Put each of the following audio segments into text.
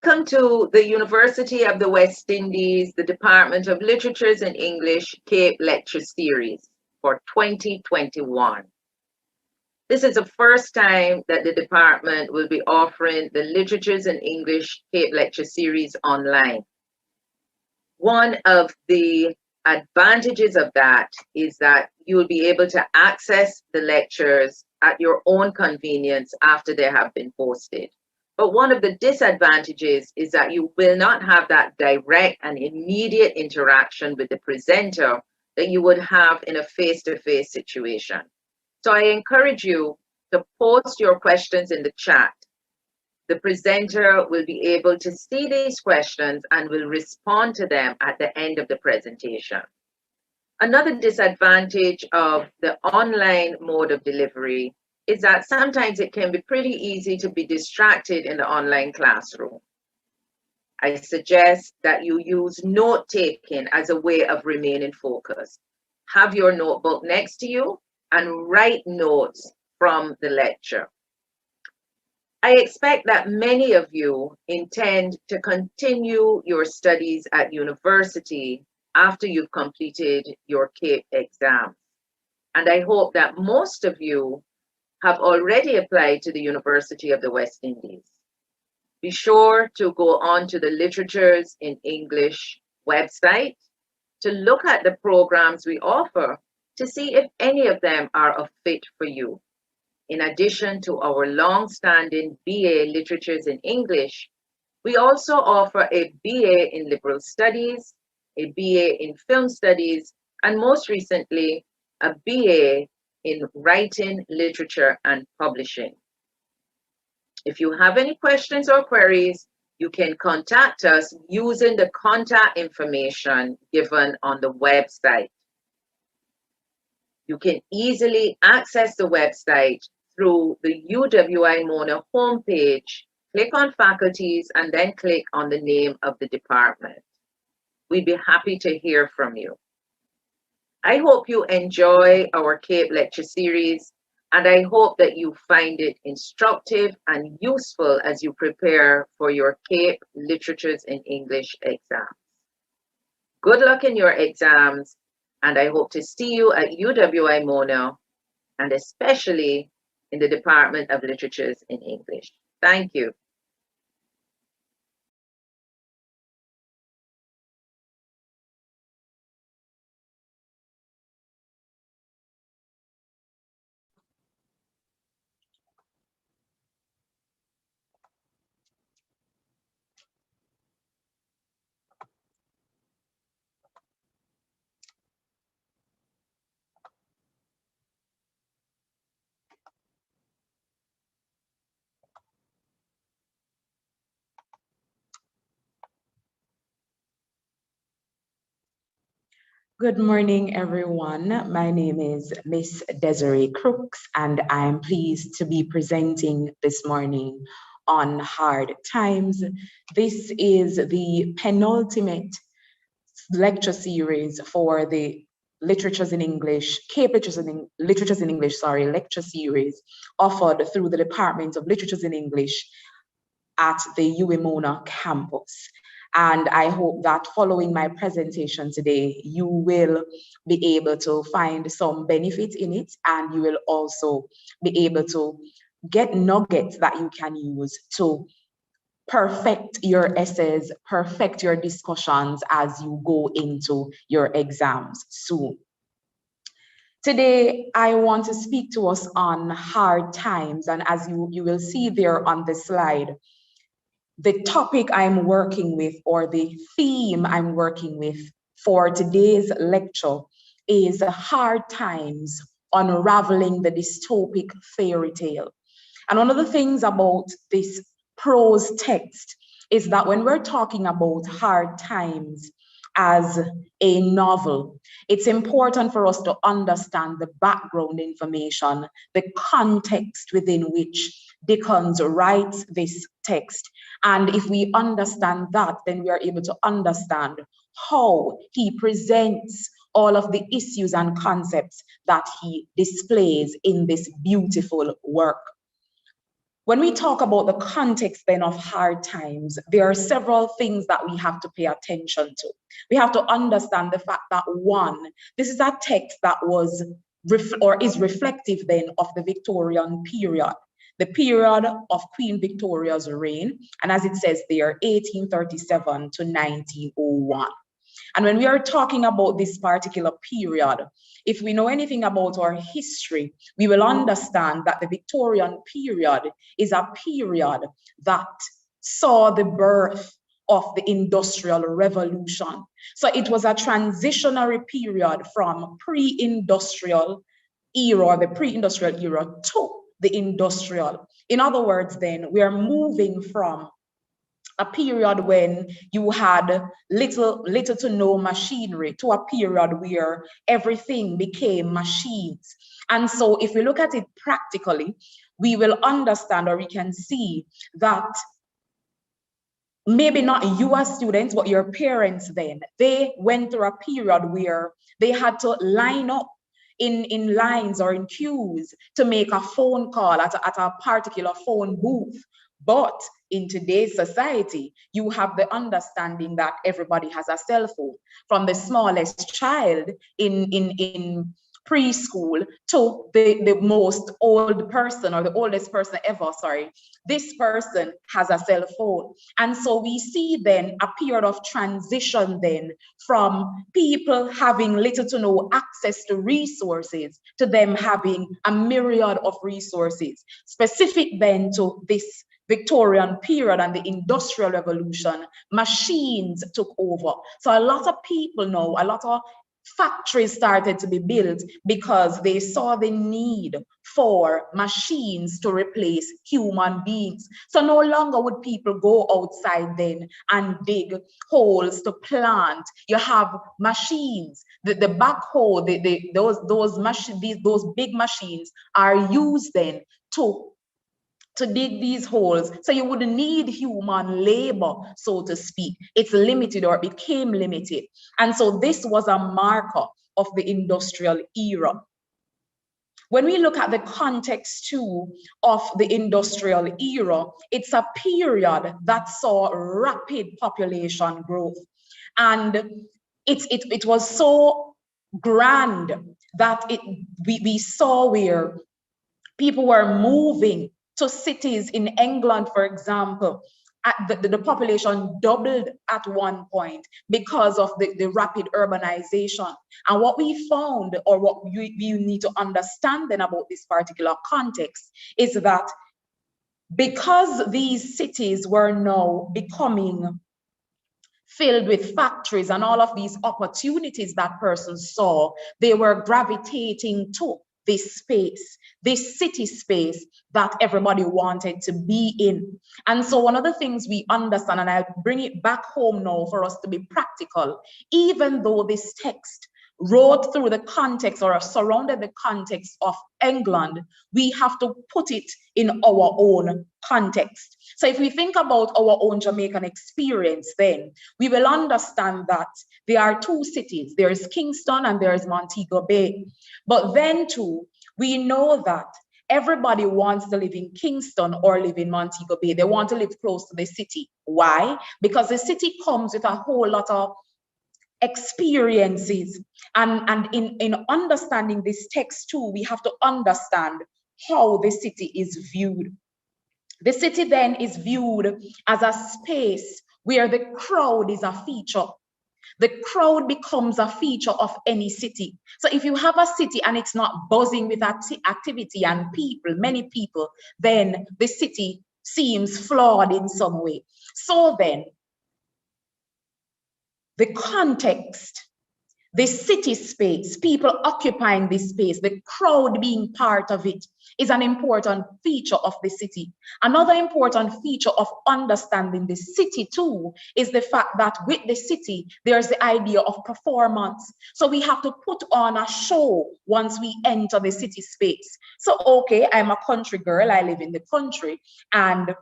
Welcome to the University of the West Indies, the Department of Literatures and English Cape Lecture Series for 2021. This is the first time that the department will be offering the Literatures and English Cape Lecture Series online. One of the advantages of that is that you will be able to access the lectures at your own convenience after they have been posted. But one of the disadvantages is that you will not have that direct and immediate interaction with the presenter that you would have in a face-to-face situation. So I encourage you to post your questions in the chat. The presenter will be able to see these questions and will respond to them at the end of the presentation. Another disadvantage of the online mode of delivery is that sometimes it can be pretty easy to be distracted in the online classroom. I suggest that you use note-taking as a way of remaining focused. Have your notebook next to you and write notes from the lecture. I expect that many of you intend to continue your studies at university after you've completed your CAPE exam. And I hope that most of you have already applied to the University of the West Indies. Be sure to go on to the Literatures in English website to look at the programs we offer to see if any of them are a fit for you. In addition to our long-standing BA Literatures in English, we also offer a BA in Liberal Studies, a BA in Film Studies, and most recently, a BA in Writing, Literature, and Publishing. If you have any questions or queries, you can contact us using the contact information given on the website. You can easily access the website through the UWI Mona homepage. Click on Faculties and then click on the name of the department. We'd be happy to hear from you. I hope you enjoy our CAPE lecture series, and I hope that you find it instructive and useful as you prepare for your CAPE Literatures in English exams. Good luck in your exams, and I hope to see you at UWI Mona, and especially in the Department of Literatures in English. Thank you. Good morning, everyone. My name is Miss Desiree Crooks, and I'm pleased to be presenting this morning on hard times. This is the penultimate lecture series for the Literatures in English, CAPE Literatures in English, lecture series offered through the Department of Literatures in English at the UWI campus. And I hope that following my presentation today, you will be able to find some benefit in it, and you will also be able to get nuggets that you can use to perfect your essays, perfect your discussions as you go into your exams soon. Today, I want to speak to us on hard times, and as you will see there on the slide, the topic I'm working with, or the theme I'm working with for today's lecture, is hard times, unraveling the dystopic fairy tale. And one of the things about this prose text is that when we're talking about hard times as a novel, it's important for us to understand the background information, the context within which Dickens writes this text. And if we understand that, then we are able to understand how he presents all of the issues and concepts that he displays in this beautiful work. When we talk about the context then of hard times, there are several things that we have to pay attention to. We have to understand the fact that one, this is a text that was or is reflective then of the Victorian period, the period of Queen Victoria's reign, and as it says there, 1837 to 1901. And when we are talking about this particular period, if we know anything about our history, we will understand that the Victorian period is a period that saw the birth of the Industrial Revolution. So it was a transitionary period from pre-industrial era, the pre-industrial era, to the industrial. In other words, then, we are moving from a period when you had little to no machinery to a period where everything became machines. And so if we look at it practically, we will understand, or we can see that maybe not you as students, but your parents then, they went through a period where they had to line up in lines or in queues to make a phone call at a particular phone booth. But in today's society, you have the understanding that everybody has a cell phone, from the smallest child in preschool to the most old person, or the oldest person ever, sorry. This person has a cell phone. And so we see then a period of transition then from people having little to no access to resources to them having a myriad of resources, specific then to this Victorian period and the Industrial Revolution. Machines took over. So a lot of people know, a lot of factories started to be built because they saw the need for machines to replace human beings. So no longer would people go outside then and dig holes to plant. You have machines. The backhoe, those big machines are used then to dig these holes. So you wouldn't need human labor, so to speak. It's limited, or it became limited. And so this was a marker of the industrial era. When we look at the context too of the industrial era, it's a period that saw rapid population growth. And it was so grand that we saw where people were moving to cities in England, for example. The population doubled at one point because of the rapid urbanization. And what we found, or what you need to understand then about this particular context, is that because these cities were now becoming filled with factories and all of these opportunities that persons saw, they were gravitating to this space, this city space that everybody wanted to be in. And so one of the things we understand, and I'll bring it back home now for us to be practical, even though this text wrote through the context or surrounded the context of England, we have to put it in our own context. So if we think about our own Jamaican experience, then we will understand that there are two cities. There is Kingston and there is Montego Bay. But then too, we know that everybody wants to live in Kingston or live in Montego Bay. They want to live close to the city. Why? Because the city comes with a whole lot of experiences. And in understanding this text too, we have to understand how the city is viewed. The city then is viewed as a space where the crowd is a feature. The crowd becomes a feature of any city. So if you have a city and it's not buzzing with activity and people, many people, then the city seems flawed in some way. So then, the context, the city space, people occupying this space, the crowd being part of it, is an important feature of the city. Another important feature of understanding the city too is the fact that with the city, there's the idea of performance. So we have to put on a show once we enter the city space. So, okay, I'm a country girl, I live in the country, and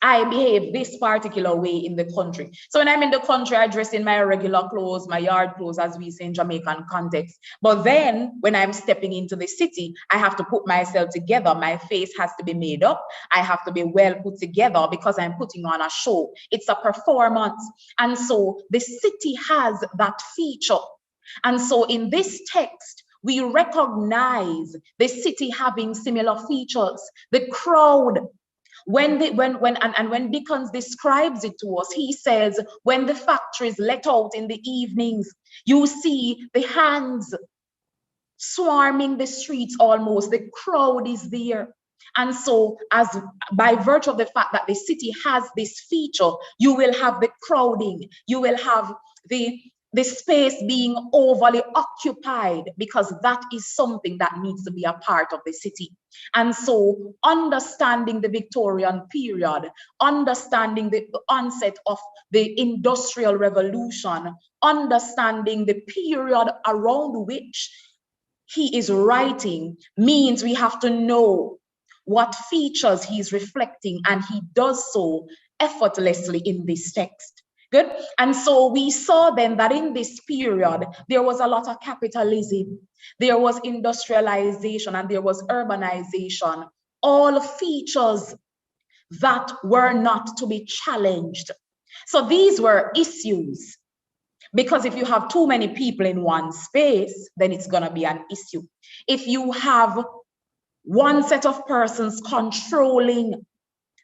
I behave this particular way in the country. So when I'm in the country, I dress in my regular clothes, my yard clothes, as we say in Jamaican context. But then when I'm stepping into the city, I have to put myself together. My face has to be made up. I have to be well put together because I'm putting on a show. It's a performance. And so the city has that feature. And so in this text, we recognize the city having similar features. The crowd, when Dickens describes it to us, he says, when the factories let out in the evenings, you see the hands swarming the streets almost. The crowd is there. And so, as by virtue of the fact that the city has this feature, you will have the crowding, you will have the space being overly occupied, because that is something that needs to be a part of the city. And so, understanding the Victorian period, understanding the onset of the Industrial Revolution, understanding the period around which he is writing, means we have to know what features he's reflecting, and he does so effortlessly in this text. Good. And so we saw then that in this period, there was a lot of capitalism, there was industrialization, and there was urbanization, all features that were not to be challenged. So these were issues, because if you have too many people in one space, then it's going to be an issue. If you have one set of persons controlling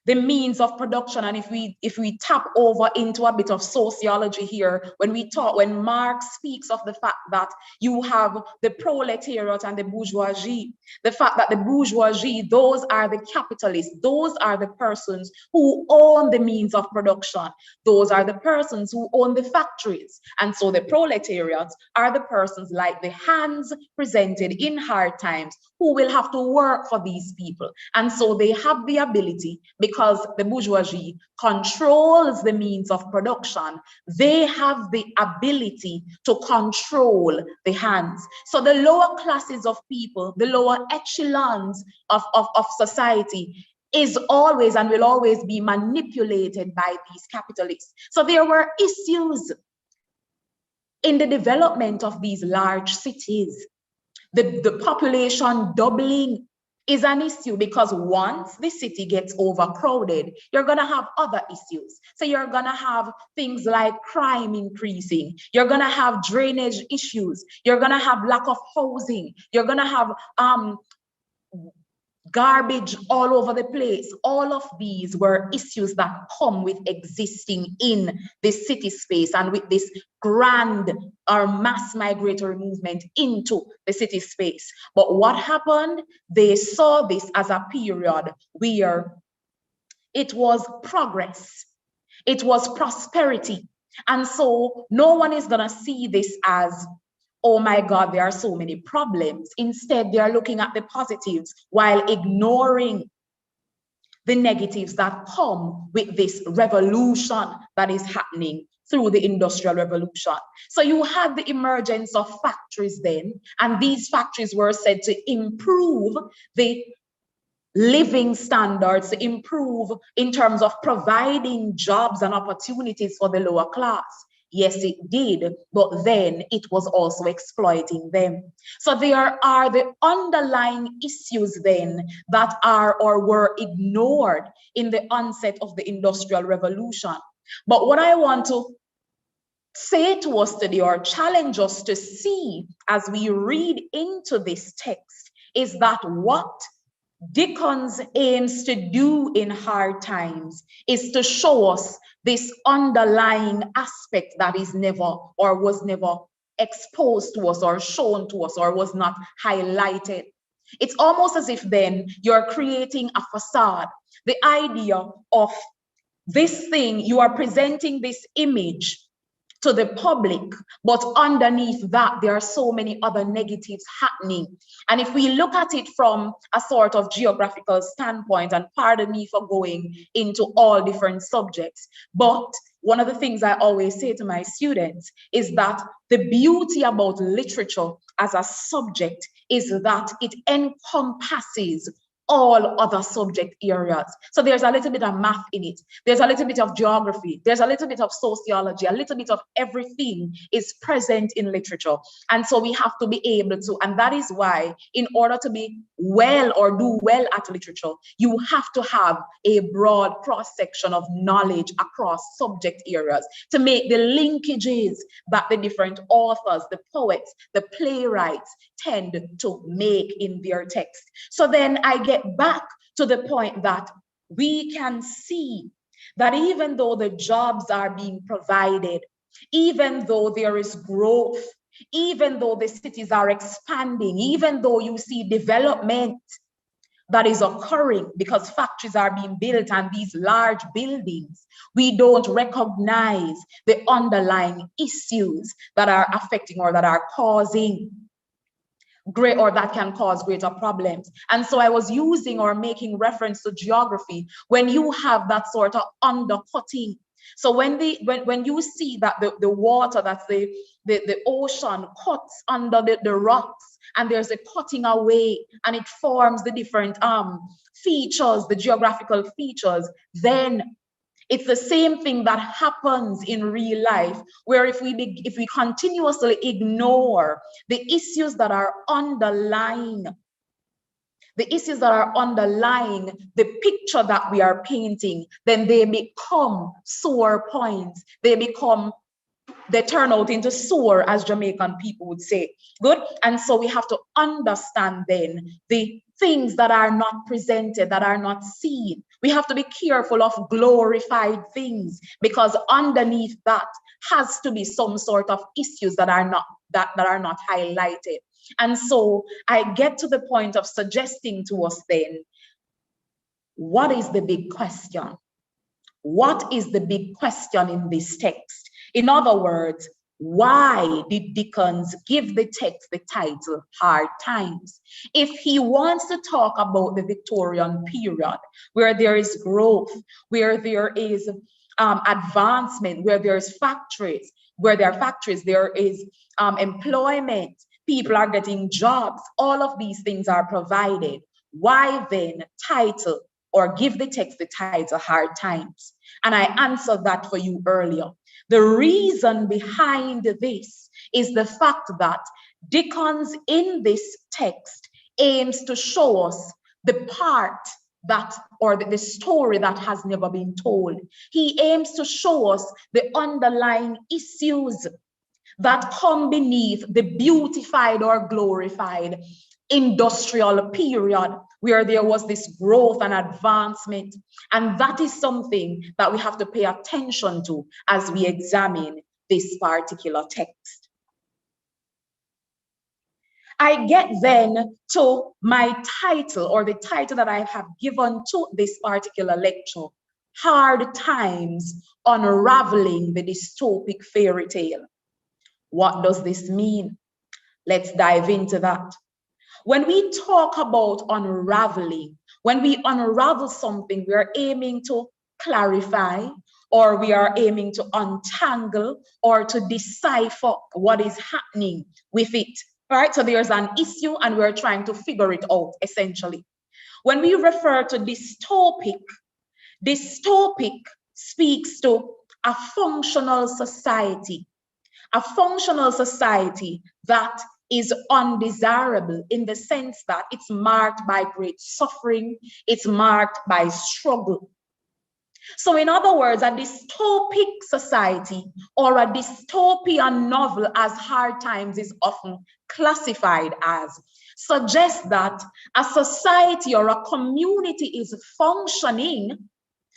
the means of production, and if we tap over into a bit of sociology here, when Marx speaks of the fact that you have the proletariat and the bourgeoisie, the fact that the bourgeoisie, those are the capitalists, those are the persons who own the means of production, those are the persons who own the factories. And so the proletariats are the persons like the hands presented in hard times who will have to work for these people. And so they have the ability, because the bourgeoisie controls the means of production, they have the ability to control the hands. So the lower classes of people, the lower echelons of society, is always and will always be manipulated by these capitalists. So there were issues in the development of these large cities. The population doubling is an issue, because once the city gets overcrowded, you're going to have other issues. So you're going to have things like crime increasing. You're going to have drainage issues. You're going to have lack of housing. You're going to have garbage all over the place. All of these were issues that come with existing in the city space and with this grand or mass migratory movement into the city space. But what happened? They saw this as a period where it was progress, it was prosperity. And so no one is going to see this as, oh my God, there are so many problems. Instead, they are looking at the positives while ignoring the negatives that come with this revolution that is happening through the Industrial Revolution. So you have the emergence of factories then, and these factories were said to improve the living standards, to improve in terms of providing jobs and opportunities for the lower class. Yes, it did, but then it was also exploiting them. So there are the underlying issues then that are or were ignored in the onset of the Industrial Revolution. But what I want to say to us today, or challenge us to see as we read into this text, is that what Dickens aims to do in hard times is to show us this underlying aspect that is never or was never exposed to us or shown to us or was not highlighted. It's almost as if then you're creating a facade. The idea of this thing, you are presenting this image to the public, but underneath that, there are so many other negatives happening. And if we look at it from a sort of geographical standpoint, and pardon me for going into all different subjects, but one of the things I always say to my students is that the beauty about literature as a subject is that it encompasses all other subject areas. So there's a little bit of math in it. There's a little bit of geography. There's a little bit of sociology. A little bit of everything is present in literature. And so we have to be able to, and that is why in order to be well or do well at literature, you have to have a broad cross-section of knowledge across subject areas to make the linkages that the different authors, the poets, the playwrights tend to make in their text. So then I get back to the point that we can see that even though the jobs are being provided, even though there is growth, even though the cities are expanding, even though you see development that is occurring because factories are being built and these large buildings, we don't recognize the underlying issues that are affecting or that are causing great, or that can cause greater problems. And so I was using or making reference to geography when you have that sort of undercutting. So when you see that the water, that's the ocean cuts under the rocks, and there's a cutting away and it forms the different features, the geographical features, then it's the same thing that happens in real life, where if we continuously ignore the issues that are underlying, the picture that we are painting, then they become sore points. They turn out into sore, as Jamaican people would say. Good. And so we have to understand then the things that are not presented, that are not seen. We have to be careful of glorified things, because underneath that has to be some sort of issues that are not highlighted. And so I get to the point of suggesting to us then, what is the big question? What is the big question in this text? In other words, why did Dickens give the text the title Hard Times? If he wants to talk about the Victorian period, where there is growth, where there is advancement, where there's factories, there is employment, people are getting jobs, all of these things are provided. Why then title or give the text the title Hard Times? And I answered that for you earlier. The reason behind this is the fact that Dickens in this text aims to show us the part that, or the story that has never been told. He aims to show us the underlying issues that come beneath the beautified or glorified industrial period, where there was this growth and advancement. And that is something that we have to pay attention to as we examine this particular text. I get then to my title, or the title that I have given to this particular lecture, Hard Times, Unraveling the Dystopic Fairy Tale. What does this mean? Let's dive into that. When we talk about unraveling, when we unravel something, we are aiming to clarify, or we are aiming to untangle or to decipher what is happening with it, right? So there's an issue and we're trying to figure it out, essentially. When we refer to dystopic speaks to a functional society that is undesirable, in the sense that it's marked by great suffering, it's marked by struggle. So in other words, a dystopic society or a dystopian novel, as Hard Times is often classified as, suggests that a society or a community is functioning,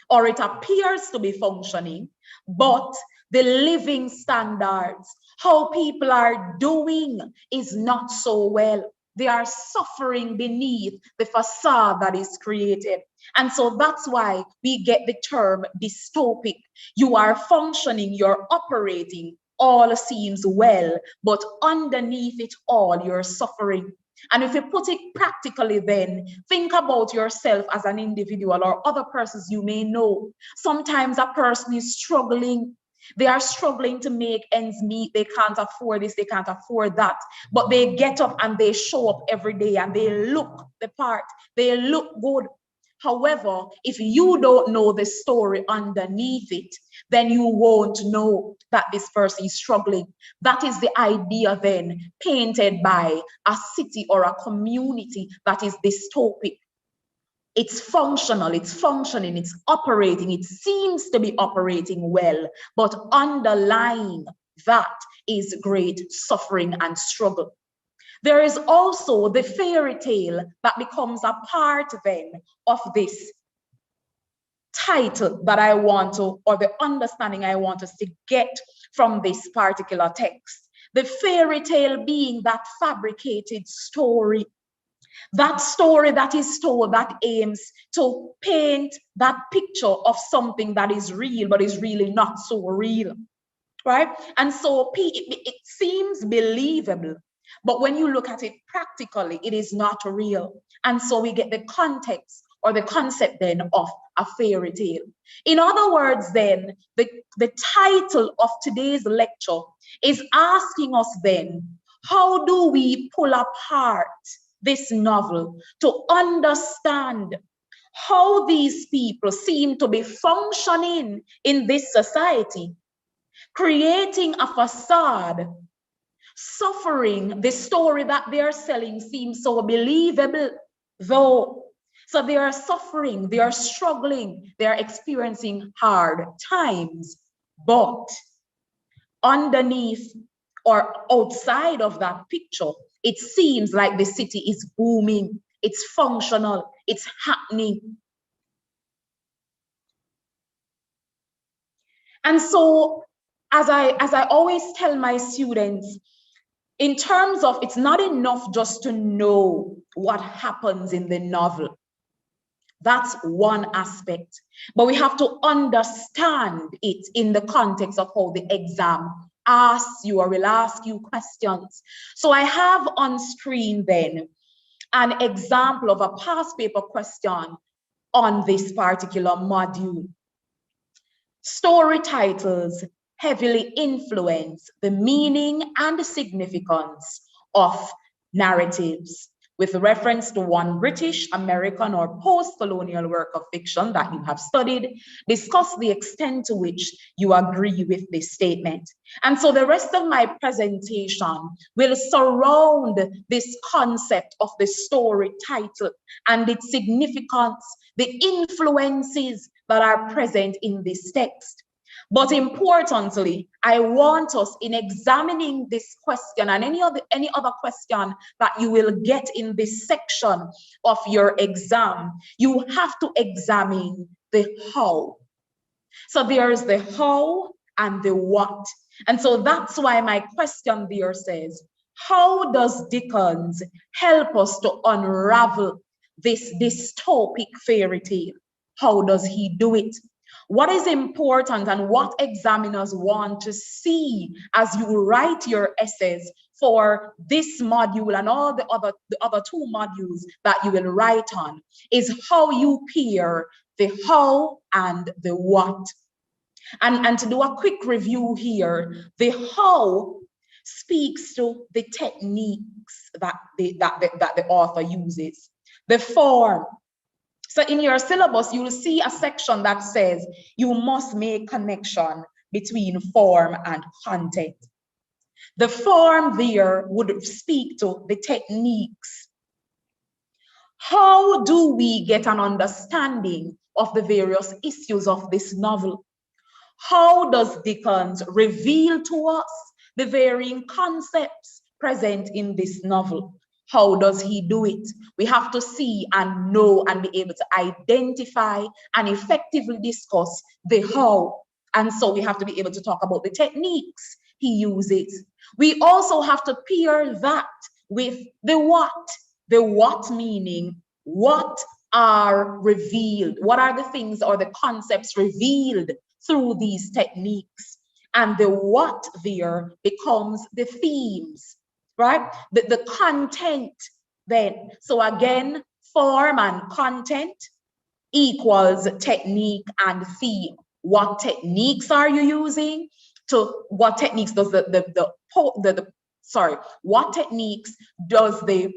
or it appears to be functioning, but the living standards, how people are doing, is not so well. They are suffering beneath the facade that is created. And so that's why we get the term dystopic. You are functioning, you're operating, all seems well, but underneath it all, you're suffering. And if you put it practically, then think about yourself as an individual or other persons you may know. Sometimes a person is struggling. They are struggling to make ends meet. They can't afford this, they can't afford that. But they get up and they show up every day and they look the part. They look good. However, if you don't know the story underneath it, then you won't know that this person is struggling. That is the idea then painted by a city or a community that is dystopic. It's functional, it's functioning, it's operating, it seems to be operating well, but underlying that is great suffering and struggle. There is also the fairy tale that becomes a part then of this title that I want to, or the understanding I want us to get from this particular text. The fairy tale being that fabricated story, that story that is told that aims to paint that picture of something that is real, but is really not so real, right? And so it seems believable, but when you look at it practically, it is not real. And so we get the context or the concept then of a fairy tale. In other words, then, the title of today's lecture is asking us then, how do we pull apart this novel to understand how these people seem to be functioning in this society, creating a facade, suffering. The story that they're selling seems so believable, though. So they are suffering, they are struggling, they are experiencing hard times, but underneath or outside of that picture, it seems like the city is booming, it's functional, it's happening. And so, as I always tell my students, in terms of, it's not enough just to know what happens in the novel. That's one aspect, but we have to understand it in the context of how the exam asks you or will ask you questions. So I have on screen then an example of a past paper question on this particular module. Story titles heavily influence the meaning and the significance of narratives. With reference to one British, American, or post-colonial work of fiction that you have studied, discuss the extent to which you agree with this statement. And so the rest of my presentation will surround this concept of the story title and its significance, the influences that are present in this text. But importantly, I want us, in examining this question and any other question that you will get in this section of your exam, you have to examine the how. So there's the how and the what. And so that's why my question there says, how does Dickens help us to unravel this dystopic fairy tale? How does he do it? What is important and what examiners want to see as you write your essays for this module and all the other two modules that you will write on is how you pair the how and the what. And to do a quick review here, the how speaks to the techniques that the author uses, the form. So in your syllabus, you will see a section that says you must make connection between form and content. The form there would speak to the techniques. How do we get an understanding of the various issues of this novel? How does Dickens reveal to us the varying concepts present in this novel? How does he do it? We have to see and know and be able to identify and effectively discuss the how. And so we have to be able to talk about the techniques he uses. We also have to pair that with the what. The what meaning, what are revealed? What are the things or the concepts revealed through these techniques? And the what there becomes the themes, right? The content then. So again, form and content equals technique and theme. what techniques are you using, to what techniques does what techniques does the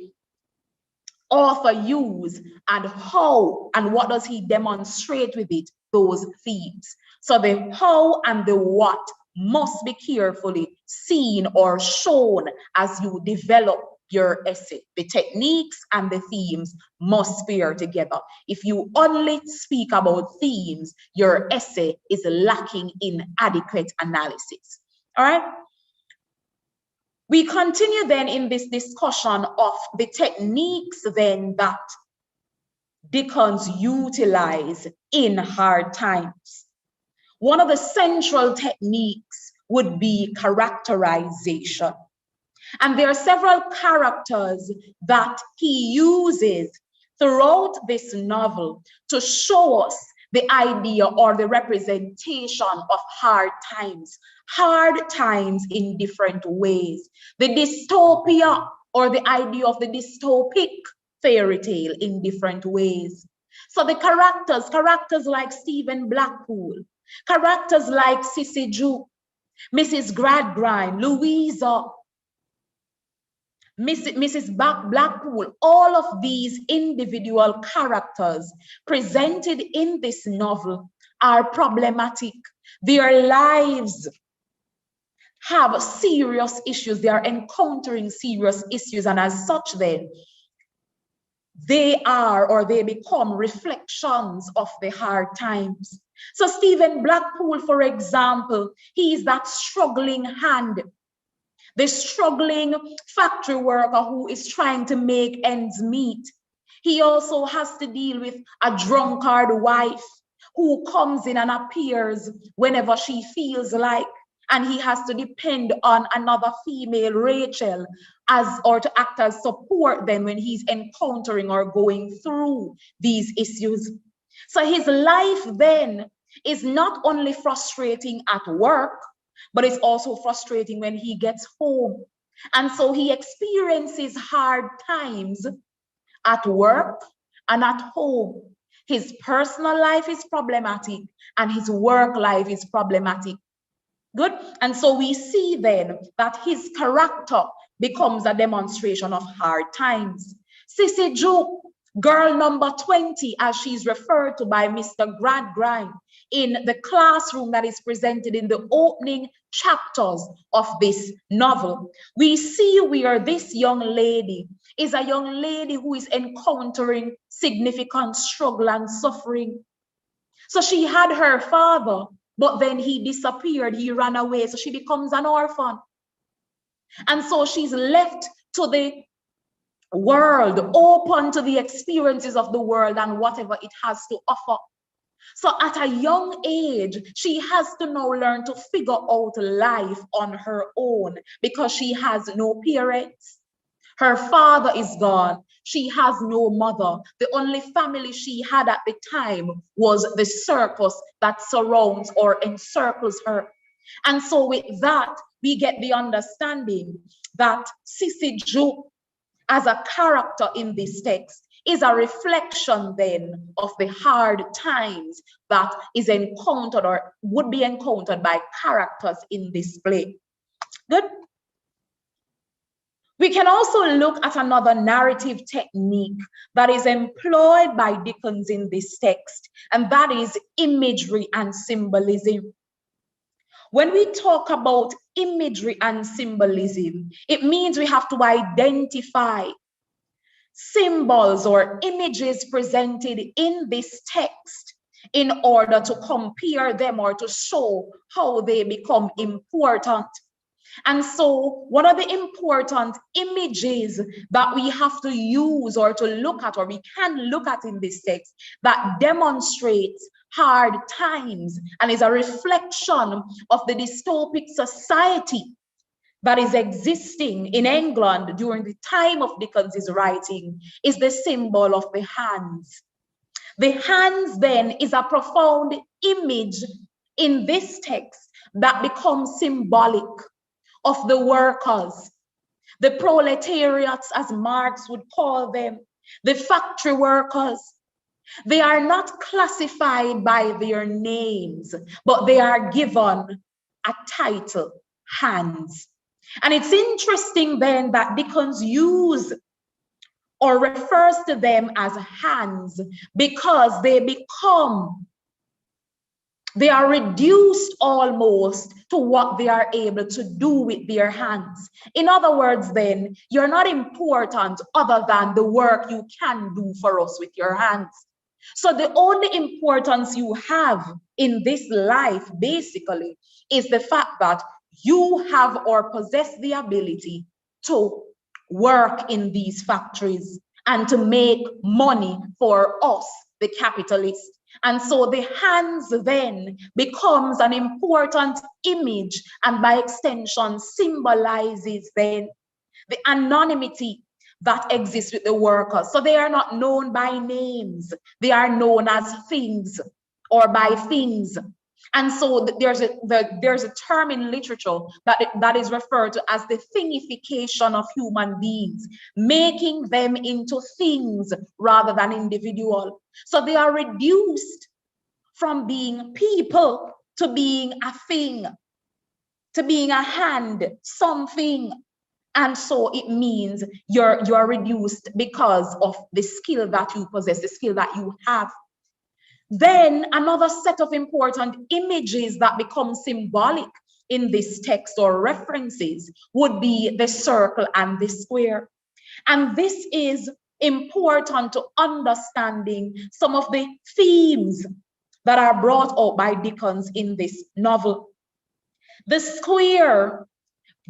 author use, and how and what does he demonstrate with it, those themes. So the how and the what must be carefully seen or shown as you develop your essay. The techniques and the themes must pair together. If you only speak about themes, your essay is lacking in adequate analysis. All right? We continue then in this discussion of the techniques then that Dickens utilized in hard times. One of the central techniques would be characterization. And there are several characters that he uses throughout this novel to show us the idea or the representation of hard times in different ways. The dystopia or the idea of the dystopic fairy tale in different ways. So the characters like Stephen Blackpool, characters like Sissy Juke, Mrs. Gradgrind, Louisa, Mrs. Blackpool, all of these individual characters presented in this novel are problematic. Their lives have serious issues. They are encountering serious issues, and as such then, they are or they become reflections of the hard times. So Stephen Blackpool, for example, he is that struggling hand, the struggling factory worker who is trying to make ends meet. He also has to deal with a drunkard wife who comes in and appears whenever she feels like, and he has to depend on another female, Rachel, to act as support then when he's encountering or going through these issues. So his life then is not only frustrating at work, but it's also frustrating when he gets home. And so he experiences hard times at work and at home. His personal life is problematic and his work life is problematic. Good. And so we see then that his character becomes a demonstration of hard times. Sissy Juke, girl number 20, as she's referred to by Mr. Gradgrind in the classroom that is presented in the opening chapters of this novel. We see where this young lady is a young lady who is encountering significant struggle and suffering. So she had her father, but then he disappeared, he ran away, so she becomes an orphan. And so she's left to the world, open to the experiences of the world and whatever it has to offer. So at a young age, she has to now learn to figure out life on her own because she has no parents. Her father is gone. She has no mother. The only family she had at the time was the circus that surrounds or encircles her. And so with that, we get the understanding that Sissy Juke, as a character in this text, is a reflection then of the hard times that is encountered or would be encountered by characters in this play. Good. We can also look at another narrative technique that is employed by Dickens in this text, and that is imagery and symbolism. When we talk about imagery and symbolism, it means we have to identify symbols or images presented in this text in order to compare them or to show how they become important. And so what are the important images that we have to use or to look at or we can look at in this text that demonstrates hard times and is a reflection of the dystopic society that is existing in England during the time of Dickens's writing is the symbol of the hands. The hands then is a profound image in this text that becomes symbolic of the workers, the proletariats, as Marx would call them, the factory workers, They are not classified by their names, but they are given a title, hands. And it's interesting then that Dickens use or refers to them as hands because they are reduced almost to what they are able to do with their hands. In other words, then, you're not important other than the work you can do for us with your hands. So the only importance you have in this life, basically, is the fact that you have or possess the ability to work in these factories and to make money for us, the capitalists. And so the hands then becomes an important image and by extension symbolizes then the anonymity that exists with the workers. So they are not known by names. They are known as things or by things. And so there's a term in literature that is referred to as the thingification of human beings, making them into things rather than individual. So they are reduced from being people to being a thing, to being a hand, something. And so it means you're reduced because of the skill that you possess, the skill that you have. Then another set of important images that become symbolic in this text or references would be the circle and the square. And this is important to understanding some of the themes that are brought out by Dickens in this novel. The square,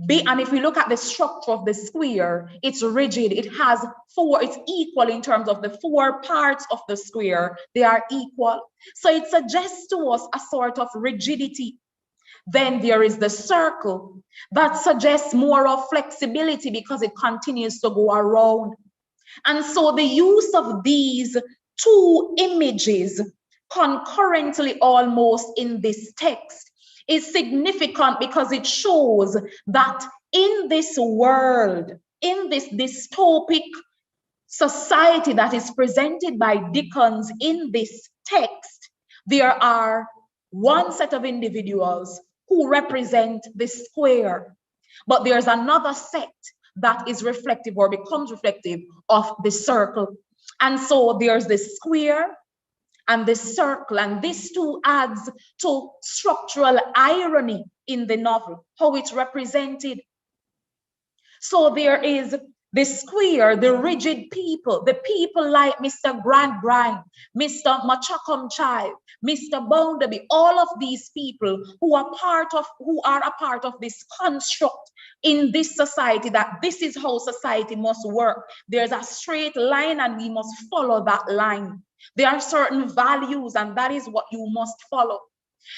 and if we look at the structure of the square, it's rigid. It has four, it's equal in terms of the four parts of the square. They are equal. So it suggests to us a sort of rigidity. Then there is the circle that suggests more of flexibility because it continues to go around. And so the use of these two images concurrently almost in this text is significant because it shows that in this world, in this dystopic society that is presented by Dickens in this text, there are one set of individuals who represent the square, but there's another set that is reflective or becomes reflective of the circle. And so there's the square and the circle, and this too adds to structural irony in the novel, how it's represented. So there is the square, the rigid people, the people like Mr. Gradgrind, Mr. Machacomchild, Mr. Bounderby, all of these people who are a part of this construct in this society, that this is how society must work. There's a straight line and we must follow that line. There are certain values and that is what you must follow.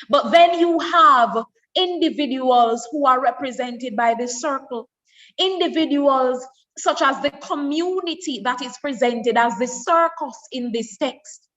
But then you have individuals who are represented by the circle, individuals such as the community that is presented as the circus in this text.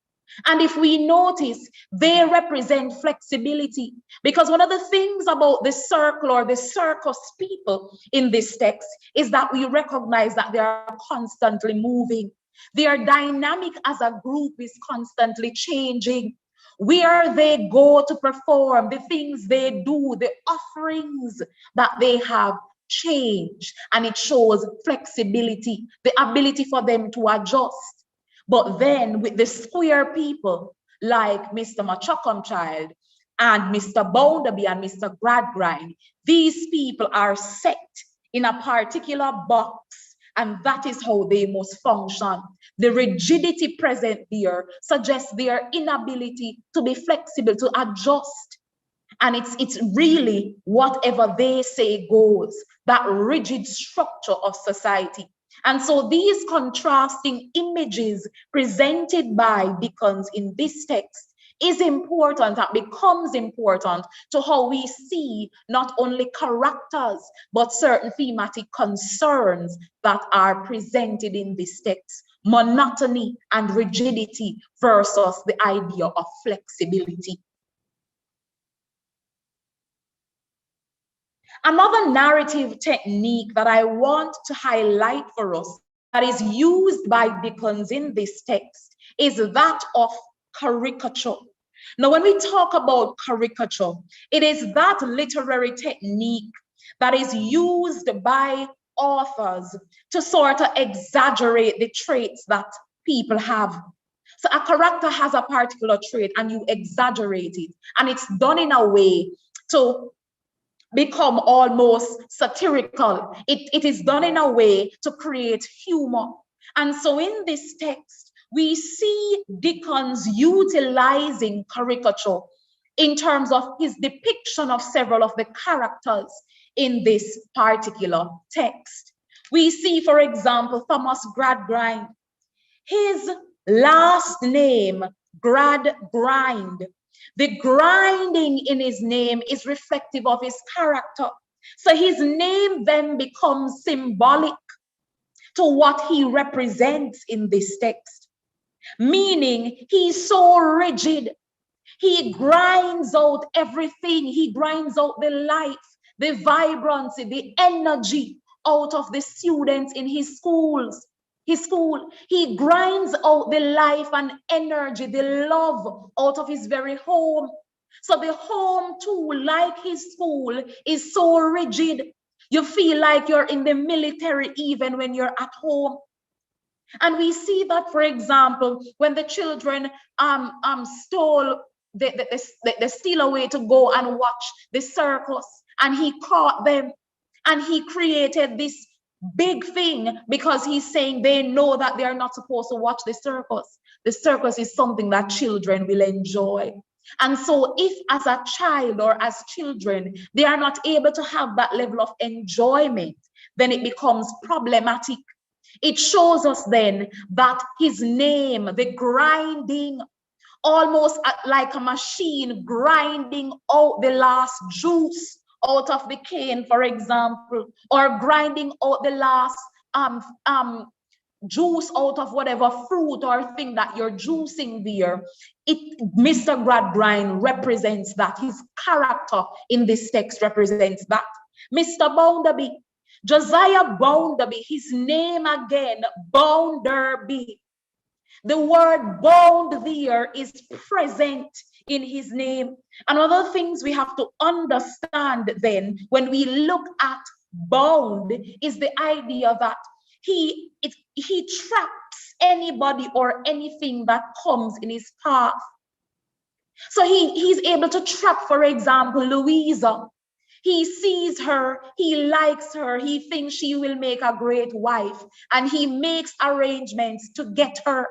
And if we notice, they represent flexibility, because one of the things about the circle or the circus people in this text is that we recognize that they are constantly moving. Their dynamic as a group is constantly changing. Where they go to perform, the things they do, the offerings that they have change, and it shows flexibility, the ability for them to adjust. But then with the square people like Mr. Machacomchild and Mr. Bounderby and Mr. Gradgrind, these people are set in a particular box, and that is how they must function. The rigidity present there suggests their inability to be flexible, to adjust. And it's really whatever they say goes, that rigid structure of society. And so these contrasting images presented by Dickens in this text is important and becomes important to how we see not only characters, but certain thematic concerns that are presented in this text. Monotony and rigidity versus the idea of flexibility. Another narrative technique that I want to highlight for us is used by Dickens in this text is that of caricature. Now, when we talk about caricature, it is that literary technique that is used by authors to sort of exaggerate the traits that people have. So a character has a particular trait and you exaggerate it, and it's done in a way to become almost satirical. It is done in a way to create humor. And so in this text, we see Dickens utilizing caricature in terms of his depiction of several of the characters in this particular text. We see, for example, Thomas Gradgrind. His last name, Gradgrind. The grinding in his name is reflective of his character. So his name then becomes symbolic to what he represents in this text, meaning he's so rigid. He grinds out everything. He grinds out the life, the vibrancy, the energy out of the students in his schools. His school, he grinds out the life and energy, the love out of his very home. So the home too, like his school, is so rigid. You feel like you're in the military even when you're at home. And we see that, for example, when the children stole, they steal away to go and watch the circus, and he caught them, and he created this big thing because he's saying they know that they are not supposed to watch the circus. The circus is something that children will enjoy. And so if as a child or as children, they are not able to have that level of enjoyment, then it becomes problematic. It shows us then that his name, the grinding, almost like a machine grinding out the last juice out of the cane, for example, or grinding out the last juice out of whatever fruit or thing that you're juicing there. Mr. Gradgrind represents that. His character in this text represents that. Mr. Bounderby, Josiah Bounderby, his name again, Bounderby. The word bound there is present in his name. And other things we have to understand then when we look at bound is the idea that he traps anybody or anything that comes in his path. So he's able to trap, for example, Louisa. He sees her, he likes her, he thinks she will make a great wife, and he makes arrangements to get her.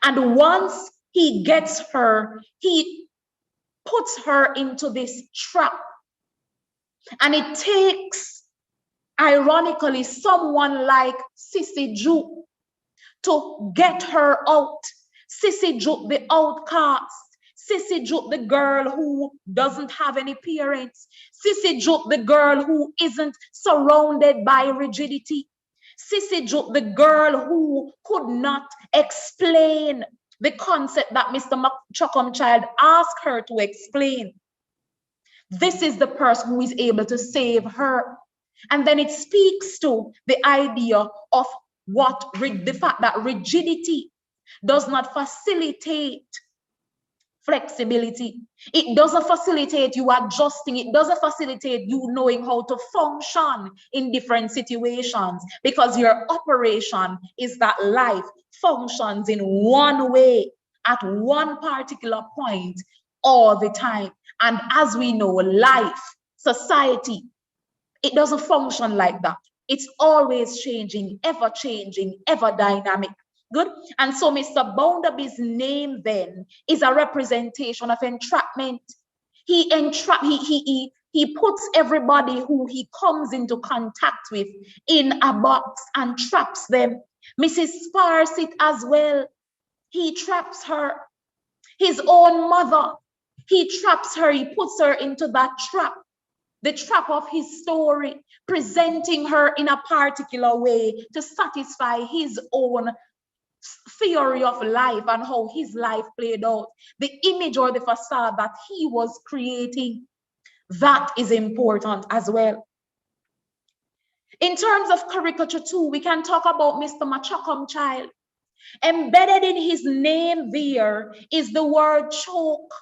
And once he gets her, he puts her into this trap. And it takes, ironically, someone like Sissy Jupe to get her out. Sissy Jupe, the outcast. Sissy Jupe, the girl who doesn't have any parents. Sissy Jupe, the girl who isn't surrounded by rigidity. Sissy Jupe, the girl who could not explain the concept that Mr. Chuckomchild asked her to explain. This is the person who is able to save her. And then it speaks to the idea of the fact that rigidity does not facilitate flexibility. It doesn't facilitate you adjusting. It doesn't facilitate you knowing how to function in different situations, because your operation is that life functions in one way at one particular point all the time. And as we know, life, society, it doesn't function like that. It's always changing, ever dynamic. Good. And so Mr. Bounderby's name then is a representation of entrapment. He puts everybody who he comes into contact with in a box and traps them. Mrs. Sparsit as well. He traps her. His own mother. He traps her. He puts her into that trap. The trap of his story, presenting her in a particular way to satisfy his own theory of life and how his life played out, the image or the facade that he was creating. That is important as well. In terms of caricature too, we can talk about Mr. Machacum Child. Embedded in his name there is the word choke,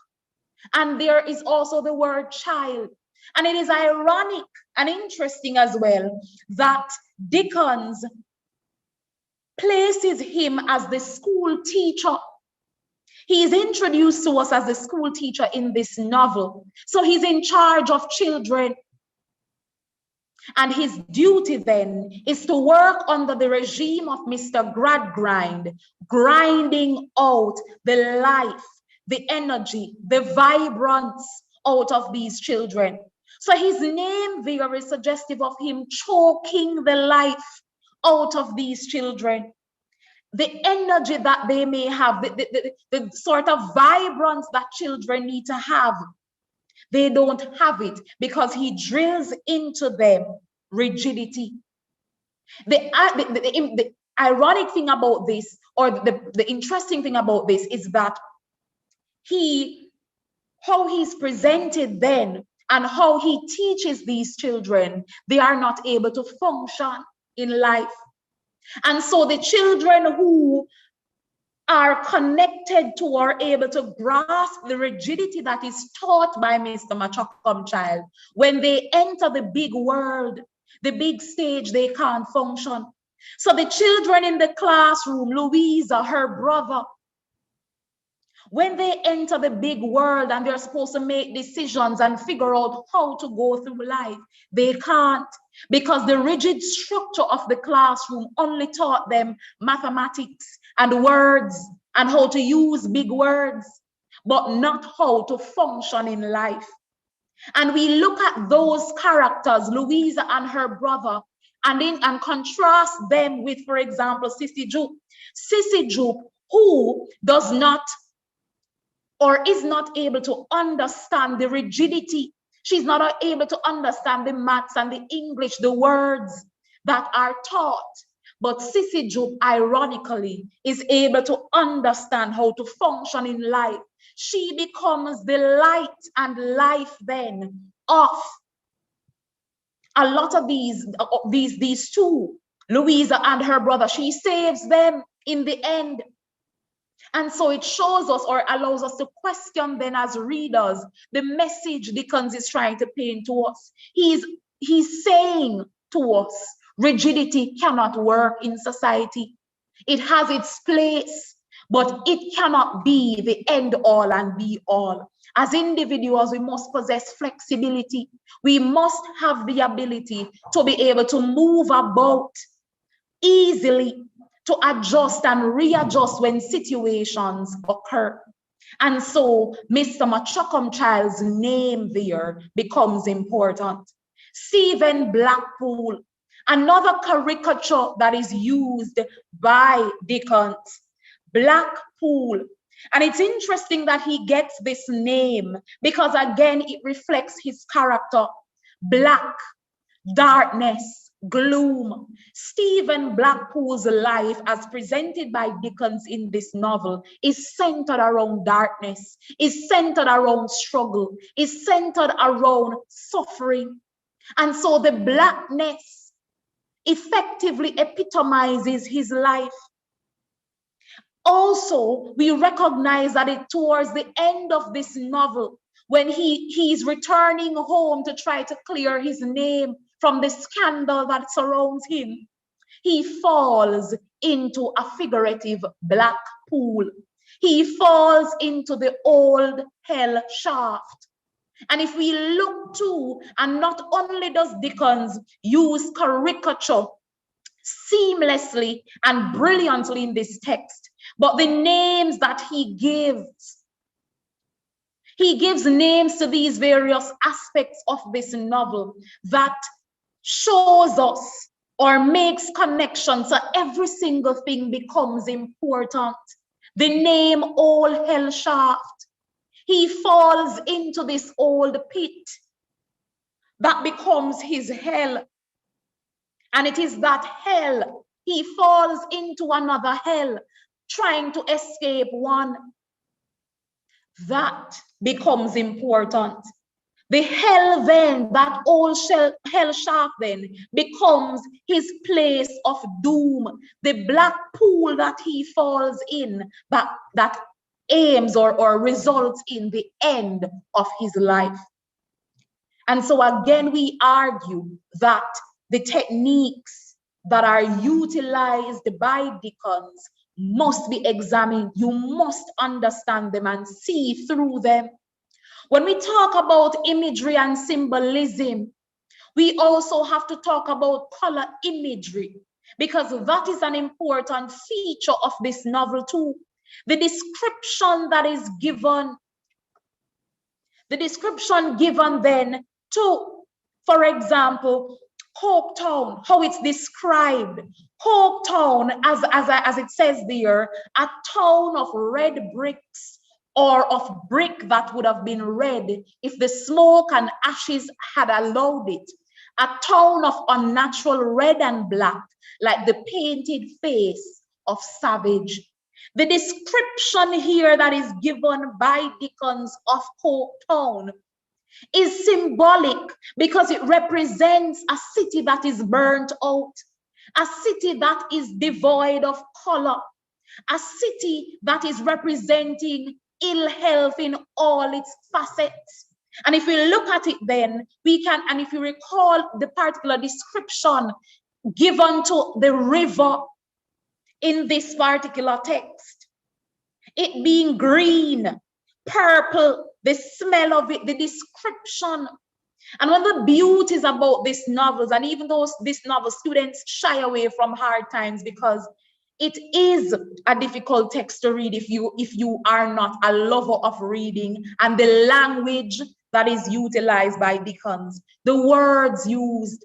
and there is also the word child. And it is ironic and interesting as well that Dickens places him as the school teacher. He is introduced to us as the school teacher in this novel. So he's in charge of children. And his duty then is to work under the regime of Mr. Gradgrind, grinding out the life, the energy, the vibrance out of these children. So his name there is suggestive of him choking the life out of these children. The energy that they may have, the sort of vibrance that children need to have, they don't have it because he drills into them rigidity. The ironic thing about this, or the interesting thing about this, is that how he's presented then and how he teaches these children, they are not able to function in life. And so the children who are connected to or able to grasp the rigidity that is taught by Mr. Machacum Child, when they enter the big world, the big stage, they can't function. So the children in the classroom, Louisa, her brother, when they enter the big world and they're supposed to make decisions and figure out how to go through life, they can't, because the rigid structure of the classroom only taught them mathematics and words and how to use big words, but not how to function in life. And we look at those characters, Louisa and her brother, and contrast them with, for example, Sissy Jupe. Sissy Jupe, who does not or is not able to understand the rigidity. She's not able to understand the maths and the English, the words that are taught. But Sissy Jupe, ironically, is able to understand how to function in life. She becomes the light and life then of a lot of these two, Louisa and her brother. She saves them in the end. And so it shows us or allows us to question then as readers the message Dickens is trying to paint to us. He's saying to us, rigidity cannot work in society. It has its place, but it cannot be the end all and be all. As individuals, we must possess flexibility. We must have the ability to be able to move about easily, to adjust and readjust when situations occur. And so Mr. Machacum Child's name there becomes important. Stephen Blackpool, another caricature that is used by Dickens, Blackpool. And it's interesting that he gets this name because, again, it reflects his character. Black, darkness, gloom. Stephen Blackpool's life, as presented by Dickens in this novel, is centered around darkness, is centered around struggle, is centered around suffering. And so the blackness effectively epitomizes his life. Also, we recognize that towards the end of this novel, when he's returning home to try to clear his name from the scandal that surrounds him, he falls into a figurative black pool. He falls into the old hell shaft. And if we look to, and not only does Dickens use caricature seamlessly and brilliantly in this text, but the names that he gives names to these various aspects of this novel that shows us or makes connections, so every single thing becomes important. The name Old Hell Shaft, he falls into this old pit that becomes his hell. And it is that hell, he falls into another hell, trying to escape one. That becomes important. The hell then, that old hell shaft then, becomes his place of doom. The black pool that he falls in, that aims or results in the end of his life. And so again, we argue that the techniques that are utilized by deacons must be examined. You must understand them and see through them. When we talk about imagery and symbolism, we also have to talk about color imagery, because that is an important feature of this novel too. The description that is given, then to, for example, Coketown, how it's described. Coketown, as it says there, a town of red bricks, or of brick that would have been red if the smoke and ashes had allowed it. A town of unnatural red and black, like the painted face of savage. The description here that is given by Dickens of Coketown is symbolic, because it represents a city that is burnt out, a city that is devoid of color, a city that is representing ill health in all its facets. And if we look at it, then we can, and if you recall the particular description given to the river in this particular text, it being green, purple, the smell of it, the description. And one of the beauties about these novels, and even though this novel students shy away from hard times because it is a difficult text to read if you are not a lover of reading, and the language that is utilized by Dickens, the words used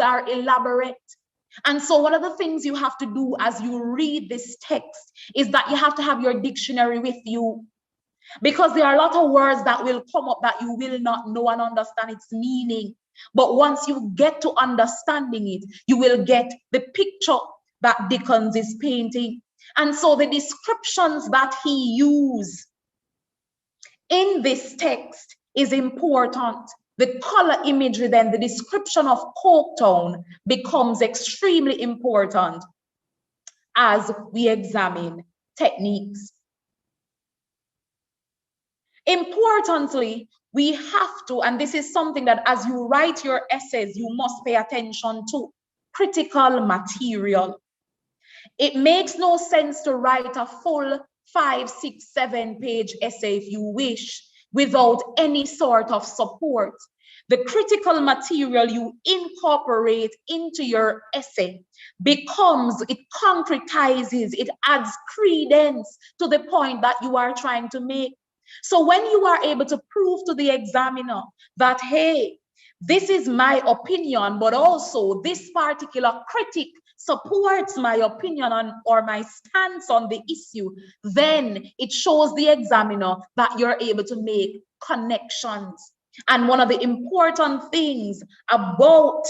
are elaborate. And so one of the things you have to do as you read this text is that you have to have your dictionary with you, because there are a lot of words that will come up that you will not know and understand its meaning. But once you get to understanding it, you will get the picture that Dickens is painting. And so the descriptions that he used in this text is important. The color imagery, then, the description of Coketown becomes extremely important as we examine techniques. Importantly, we have to, and this is something that as you write your essays, you must pay attention to, critical material. It makes no sense to write a full 5, 6, 7 page essay if you wish without any sort of support. The critical material you incorporate into your essay becomes, it concretizes, it adds credence to the point that you are trying to make. So when you are able to prove to the examiner that, hey, this is my opinion, but also this particular critic supports my opinion on or my stance on the issue, then it shows the examiner that you're able to make connections. And one of the important things about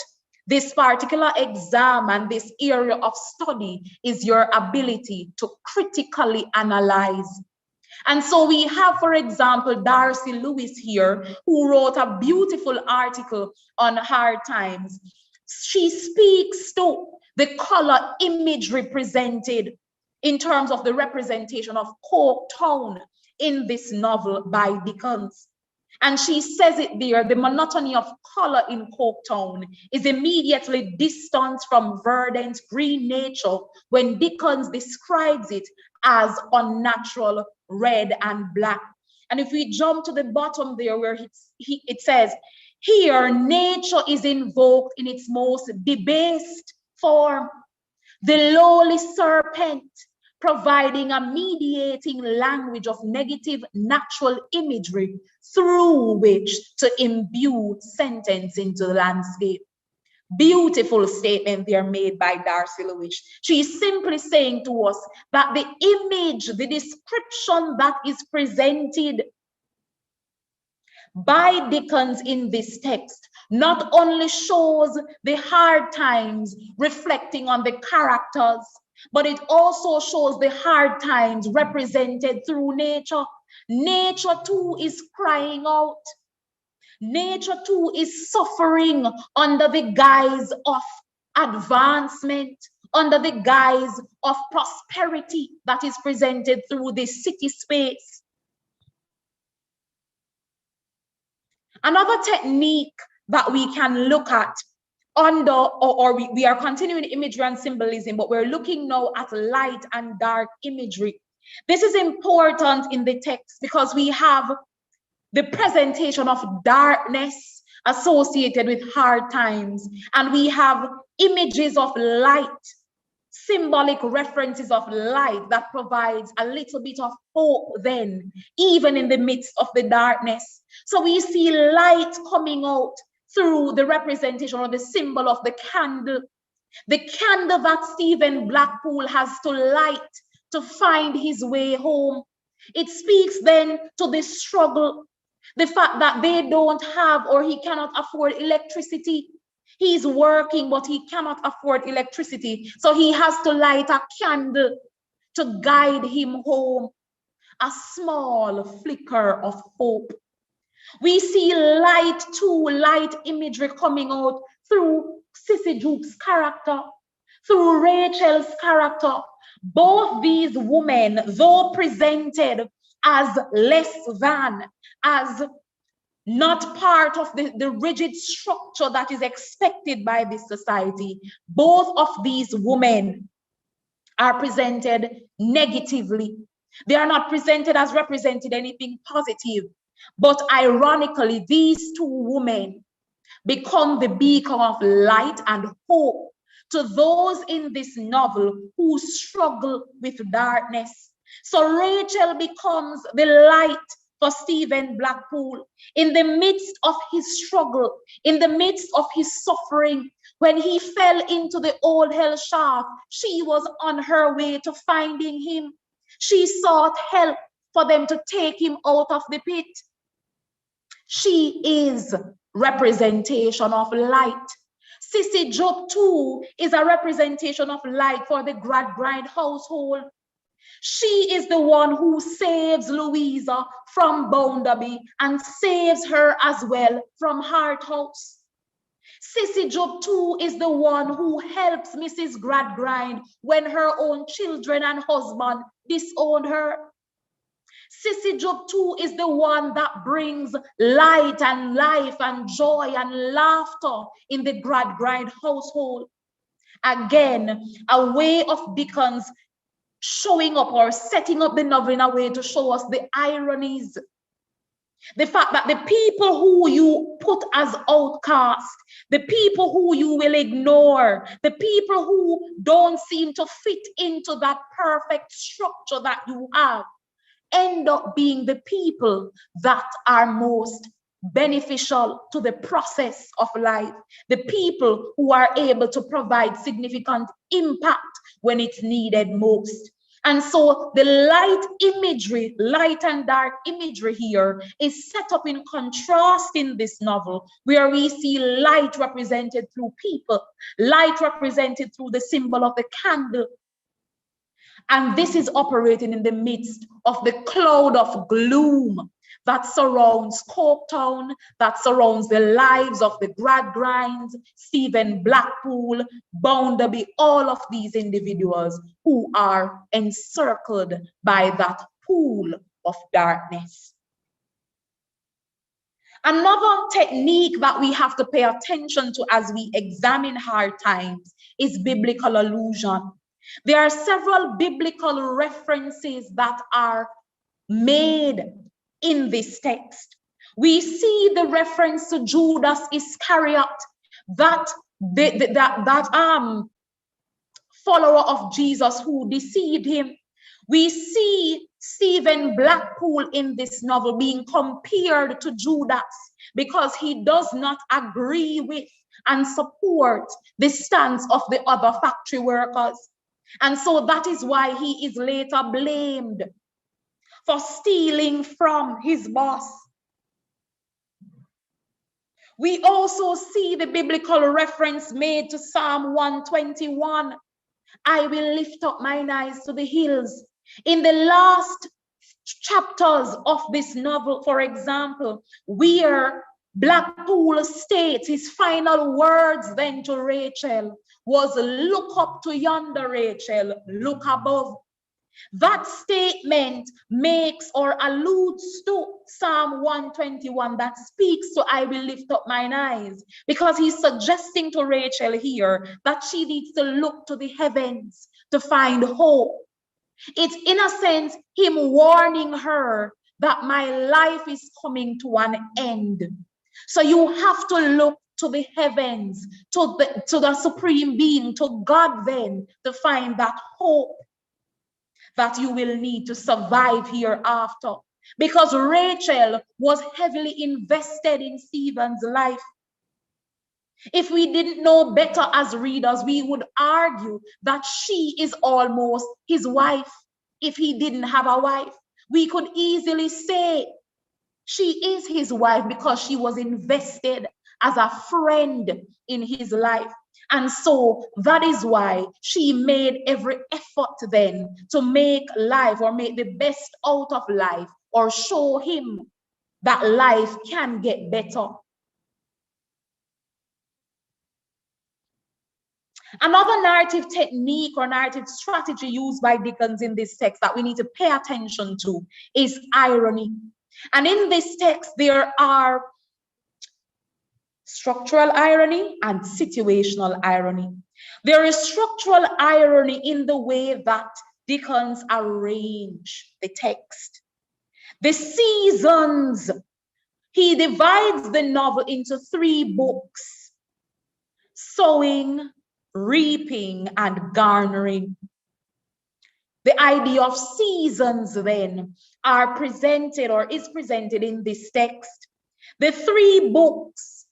this particular exam and this area of study is your ability to critically analyze. And so we have, for example, Darcy Lewis here, who wrote a beautiful article on hard times. She speaks to the color imagery presented in terms of the representation of Coketown in this novel by Dickens. And she says it there, the monotony of color in Coketown is immediately distant from verdant green nature when Dickens describes it as unnatural red and black. And if we jump to the bottom there where it says, here nature is invoked in its most debased form, the lowly serpent, providing a mediating language of negative natural imagery through which to imbue sentence into the landscape. Beautiful statement there made by Darcy Lewis. She is simply saying to us that the image, the description that is presented by Dickens in this text not only shows the hard times reflecting on the characters, but it also shows the hard times represented through nature. Nature too is crying out. Nature too is suffering under the guise of advancement, under the guise of prosperity that is presented through this city space. Another technique that we can look at under, or we are continuing imagery and symbolism, but we're looking now at light and dark imagery. This is important in the text because we have the presentation of darkness associated with hard times, and we have images of light, symbolic references of light that provides a little bit of hope then, even in the midst of the darkness. So we see light coming out through the representation or the symbol of the candle that Stephen Blackpool has to light to find his way home. It speaks then to the struggle, the fact that they don't have or he cannot afford electricity. He's working, but he cannot afford electricity. So he has to light a candle to guide him home, a small flicker of hope. We see light too, light imagery coming out through Sissy Juke's character, through Rachel's character. Both these women, though presented as less than, as not part of the rigid structure that is expected by this society, both of these women are presented negatively. They are not presented as representing anything positive. But ironically, these two women become the beacon of light and hope to those in this novel who struggle with darkness. So Rachel becomes the light for Stephen Blackpool in the midst of his struggle, in the midst of his suffering. When he fell into the old hell shaft, she was on her way to finding him. She sought help for them to take him out of the pit. She is representation of light. Sissy Job too is a representation of light for the Gradgrind household. She is the one who saves Louisa from Bounderby and saves her as well from Hart House. Sissy Job too is the one who helps Mrs. Gradgrind when her own children and husband disown her. Sissy Job too is the one that brings light and life and joy and laughter in the Gradgrind household. Again, a way of Dickens showing up or setting up the novel in a way to show us the ironies. The fact that the people who you put as outcast, the people who you will ignore, the people who don't seem to fit into that perfect structure that you have, end up being the people that are most beneficial to the process of life, the people who are able to provide significant impact when it's needed most. And so the light imagery, light and dark imagery here is set up in contrast in this novel, where we see light represented through people, light represented through the symbol of the candle. And this is operating in the midst of the cloud of gloom that surrounds Coketown, that surrounds the lives of the Gradgrinds, Stephen Blackpool, Bounderby, all of these individuals who are encircled by that pool of darkness. Another technique that we have to pay attention to as we examine hard times is biblical allusion. There are several biblical references that are made in this text. We see the reference to Judas Iscariot, that follower of Jesus who deceived him. We see Stephen Blackpool in this novel being compared to Judas because he does not agree with and support the stance of the other factory workers. And so that is why he is later blamed for stealing from his boss. We also see the biblical reference made to Psalm 121. I will lift up mine eyes to the hills. In the last chapters of this novel, for example, where Blackpool states his final words then to Rachel was, look up to yonder, Rachel, look above. That statement makes or alludes to Psalm 121 that speaks to I will lift up mine eyes, because he's suggesting to Rachel here that she needs to look to the heavens to find hope. It's in a sense him warning her that my life is coming to an end. So you have to look to the heavens, to the supreme being, to God then, to find that hope that you will need to survive hereafter. Because Rachel was heavily invested in Stephen's life. If we didn't know better as readers, we would argue that she is almost his wife. If he didn't have a wife, we could easily say she is his wife because she was invested as a friend in his life. And so that is why she made every effort then to make life or make the best out of life or show him that life can get better. Another narrative technique or narrative strategy used by Dickens in this text that we need to pay attention to is irony. And in this text, there are structural irony and situational irony. There is structural irony in the way that Dickens arranged the text. The seasons, he divides the novel into 3 books: sowing, reaping, and garnering. The idea of seasons then are presented or is presented in this text. The 3 books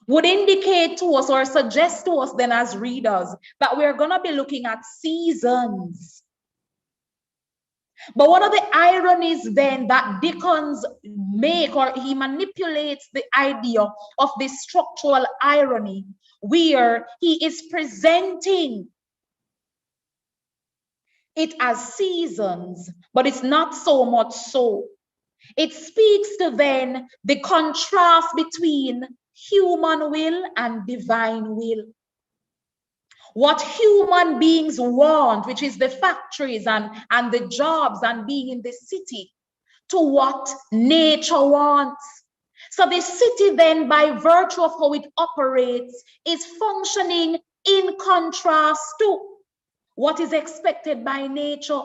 would indicate to us or suggest to us then as readers that we're going to be looking at seasons. But one of the ironies then that Dickens make, or he manipulates the idea of this structural irony, where he is presenting it as seasons, but it's not so much so. It speaks to then the contrast between human will and divine will. What human beings want, which is the factories and the jobs and being in the city, to what nature wants. So the city then, by virtue of how it operates, is functioning in contrast to what is expected by nature.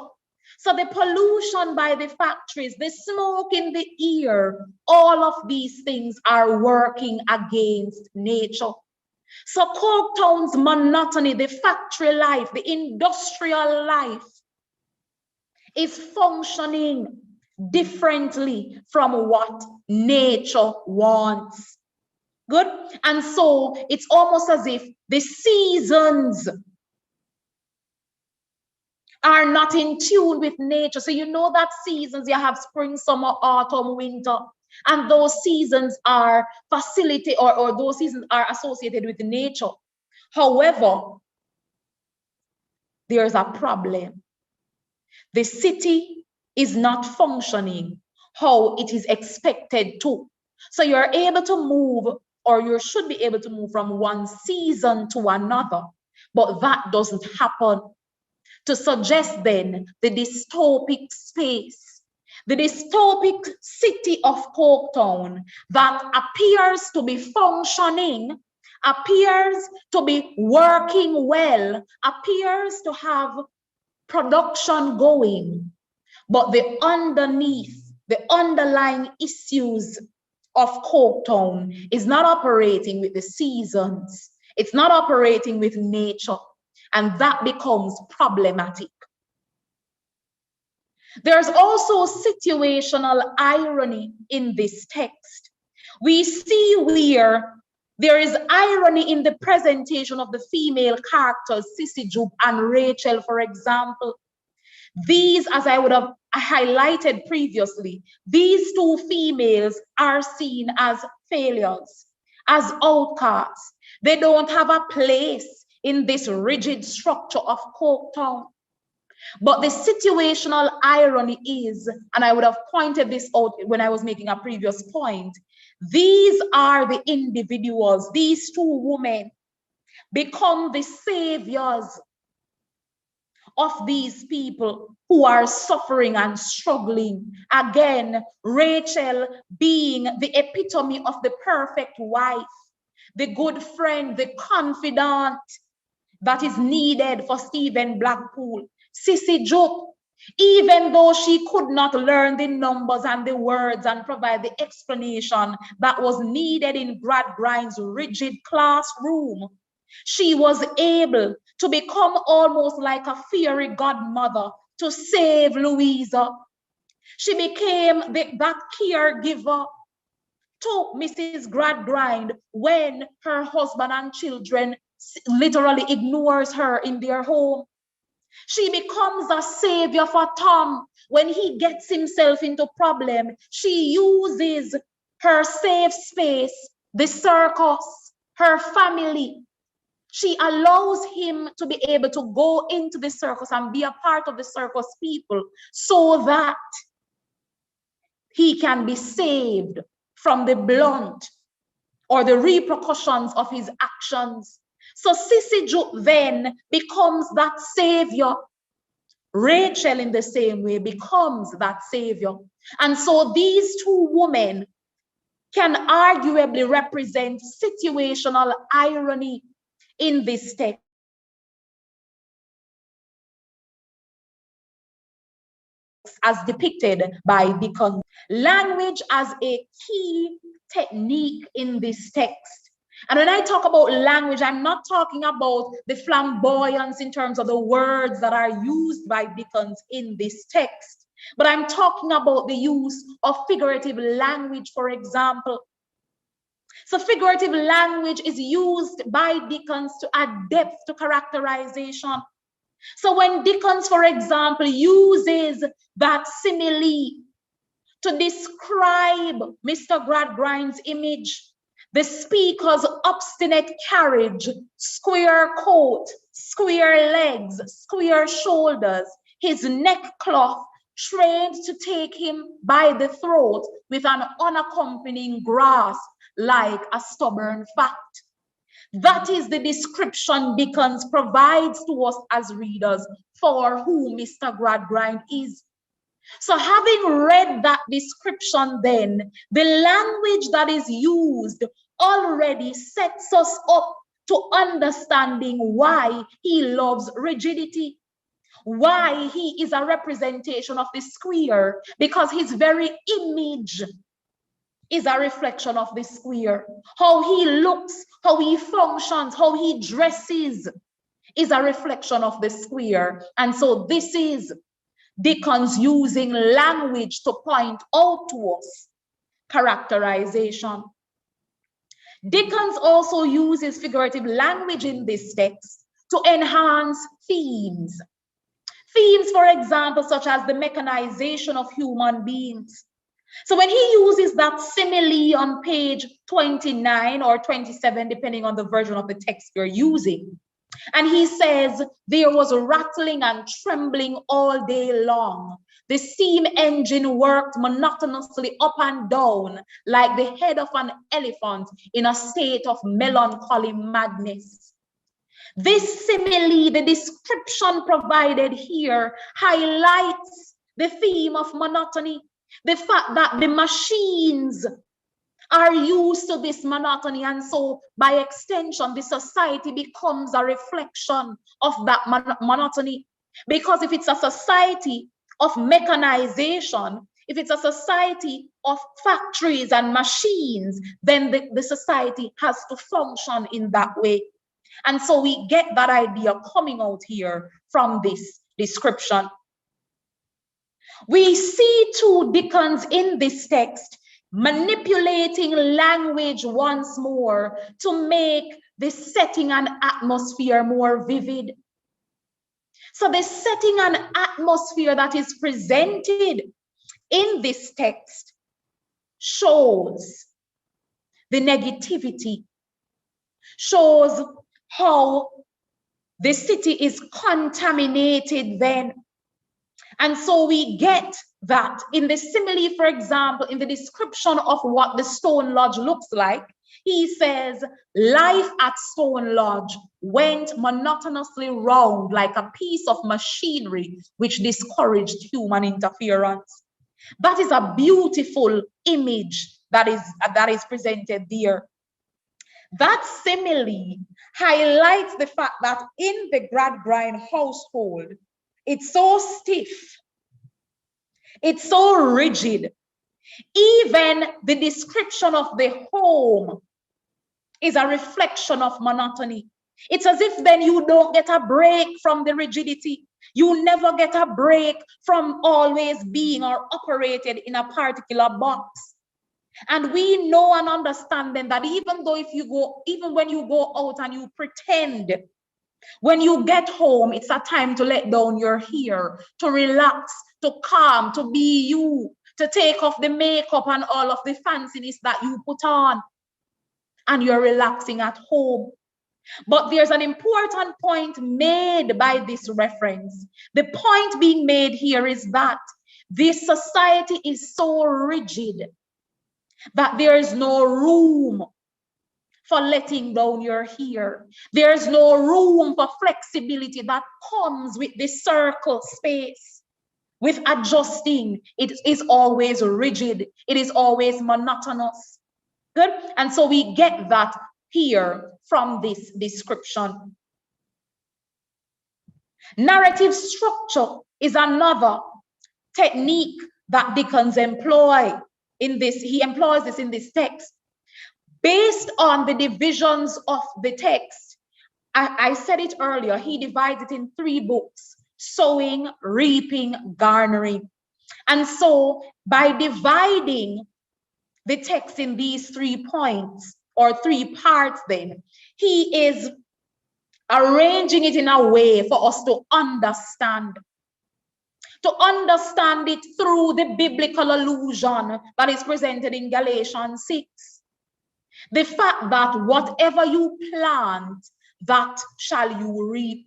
So the pollution by the factories, the smoke in the air, all of these things are working against nature. So Coketown's monotony, the factory life, the industrial life, is functioning differently from what nature wants. Good? And so it's almost as if the seasons are not in tune with nature. So you know that seasons, you have spring, summer, autumn, winter, and those seasons are facilitated or those seasons are associated with nature. However, there's a problem. The city is not functioning how it is expected to. So you're able to move, or you should be able to move from one season to another, but that doesn't happen. To suggest then the dystopic space, the dystopic city of Coketown that appears to be functioning, appears to be working well, appears to have production going, but the underlying issues of Coketown is not operating with the seasons. It's not operating with nature. And that becomes problematic. There's also situational irony in this text. We see where there is irony in the presentation of the female characters, Sissy Jupe and Rachel, for example. These, as I would have highlighted previously, these 2 females are seen as failures, as outcasts. They don't have a place in this rigid structure of Coketown. But the situational irony is, and I would have pointed this out when I was making a previous point, these are the individuals, these two women become the saviors of these people who are suffering and struggling. Again, Rachel being the epitome of the perfect wife, the good friend, the confidant that is needed for Stephen Blackpool. Sissy Joe, even though she could not learn the numbers and the words and provide the explanation that was needed in Gradgrind's rigid classroom, she was able to become almost like a fairy godmother to save Louisa. She became that caregiver to Mrs. Gradgrind when her husband and children literally ignores her in their home. She becomes a savior for Tom when he gets himself into problem. She uses her safe space, the circus, her family. She allows him to be able to go into the circus and be a part of the circus people so that he can be saved from the blunt or the repercussions of his actions. So Sissy Juke then becomes that savior. Rachel in the same way becomes that savior. And so these two women can arguably represent situational irony in this text as depicted by Dickens. Language as a key technique in this text. And when I talk about language, I'm not talking about the flamboyance in terms of the words that are used by Dickens in this text, but I'm talking about the use of figurative language, for example. So figurative language is used by Dickens to add depth to characterization. So when Dickens, for example, uses that simile to describe Mr. Gradgrind's image, the speaker's obstinate carriage, square coat, square legs, square shoulders, his neckcloth trained to take him by the throat with an unaccompanying grasp like a stubborn fact. That is the description Dickens provides to us as readers for who Mr. Gradgrind is. So having read that description then, the language that is used already sets us up to understanding why he loves rigidity, why he is a representation of the square, because his very image is a reflection of the square. How he looks, how he functions, how he dresses is a reflection of the square. And so this is Dickens using language to point out to us characterization. Dickens also uses figurative language in this text to enhance themes. Themes, for example, such as the mechanization of human beings. So when he uses that simile on page 29 or 27, depending on the version of the text you're using, and he says, there was rattling and trembling all day long. The steam engine worked monotonously up and down like the head of an elephant in a state of melancholy madness. This simile, the description provided here, highlights the theme of monotony, the fact that the machines are used to this monotony, and so by extension the society becomes a reflection of that monotony. Because if it's a society of mechanization, if it's a society of factories and machines, then the society has to function in that way. And so we get that idea coming out here from this description. We see too Dickens in this text manipulating language once more to make the setting and atmosphere more vivid. So the setting and atmosphere that is presented in this text shows the negativity, shows how the city is contaminated then And so we get that in the simile, for example, in the description of what the Stone Lodge looks like, he says, life at Stone Lodge went monotonously round like a piece of machinery which discouraged human interference. That is a beautiful image that is presented there. That simile highlights the fact that in the Gradgrind household, it's so stiff, it's so rigid. Even the description of the home is a reflection of monotony. It's as if then you don't get a break from the rigidity. You never get a break from always being or operated in a particular box. And we know and understand then that even when you go out and you pretend, when you get home, it's a time to let down your hair, to relax, to calm, to be you, to take off the makeup and all of the fanciness that you put on, and you're relaxing at home. But there's an important point made by this reference. The point being made here is that this society is so rigid that there is no room for letting down your hair. There's no room for flexibility that comes with the circle space, with adjusting. It is always rigid. It is always monotonous. Good. And so we get that here from this description. Narrative structure is another technique that Dickens employs in this. He employs this in this text. Based on the divisions of the text, I said it earlier, he divides it in 3 books: sowing, reaping, garnering. And so by dividing the text in these 3 points or 3 parts, then he is arranging it in a way for us to understand it through the biblical allusion that is presented in Galatians 6. The fact that whatever you plant, that shall you reap.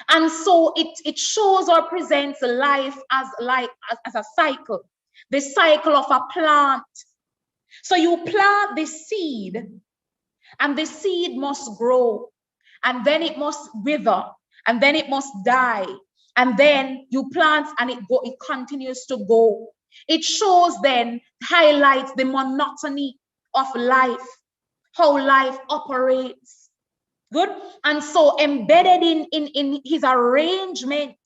And so it shows or presents life as a cycle, the cycle of a plant. So you plant the seed, and the seed must grow, and then it must wither, and then it must die, and then you plant and it continues to go. It shows then, highlights the monotony of life, how life operates. Good. And so embedded in his arrangement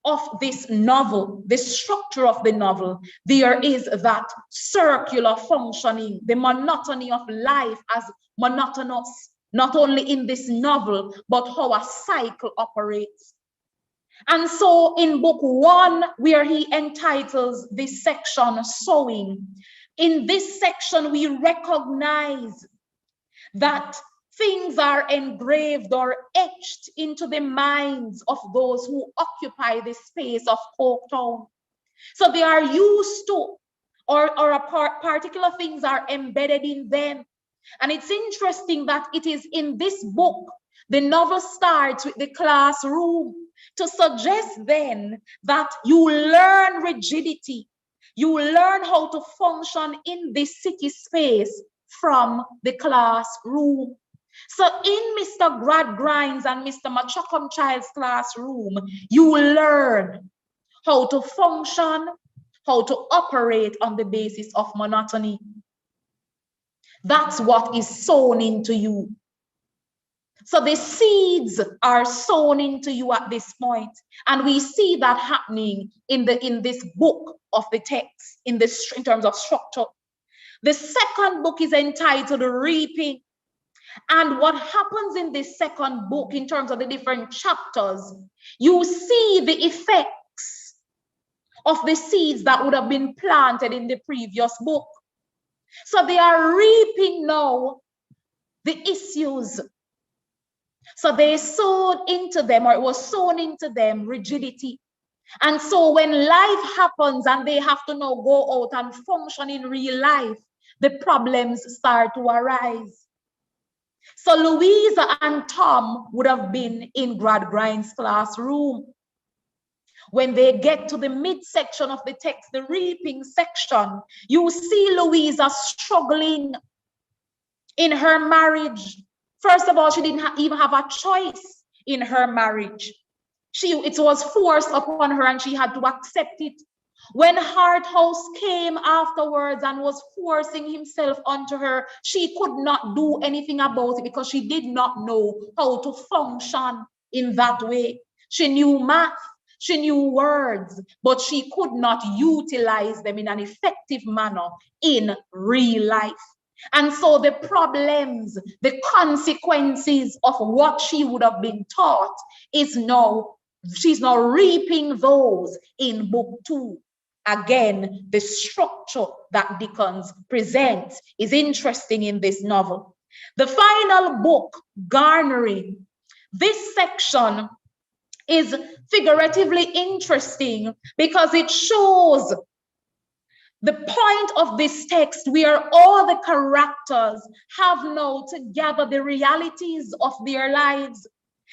of this novel, the structure of the novel, there is that circular functioning, the monotony of life as monotonous, not only in this novel, but how a cycle operates. And so in book 1, where he entitles this section Sowing, in this section we recognize that things are engraved or etched into the minds of those who occupy the space of Coketown. So they are used to, particular things are embedded in them. And it's interesting that it is in this book, the novel starts with the classroom to suggest then that you learn rigidity, you learn how to function in this city space from the classroom. So in Mr. Gradgrind's and Mr. Machokumchild's classroom, you learn how to function, how to operate on the basis of monotony. That's what is sown into you. So the seeds are sown into you at this point. And we see that happening in this book of the text, in terms of structure. The second book is entitled Reaping. And what happens in this second book in terms of the different chapters, you see the effects of the seeds that would have been planted in the previous book. So they are reaping now the issues. So they sowed into them, or it was sown into them, rigidity. And so when life happens and they have to now go out and function in real life, the problems start to arise. So Louisa and Tom would have been in Gradgrind's classroom. When they get to the midsection of the text, the reaping section, you see Louisa struggling in her marriage. First of all, she didn't even have a choice in her marriage. It was forced upon her and she had to accept it. When Harthouse came afterwards and was forcing himself onto her, she could not do anything about it because she did not know how to function in that way. She knew math, she knew words, but she could not utilize them in an effective manner in real life. And so the problems, the consequences of what she would have been taught she's now reaping those in book 2. Again, the structure that Dickens presents is interesting in this novel. The final book, Garnering, this section is figuratively interesting because it shows the point of this text where all the characters have now to gather the realities of their lives.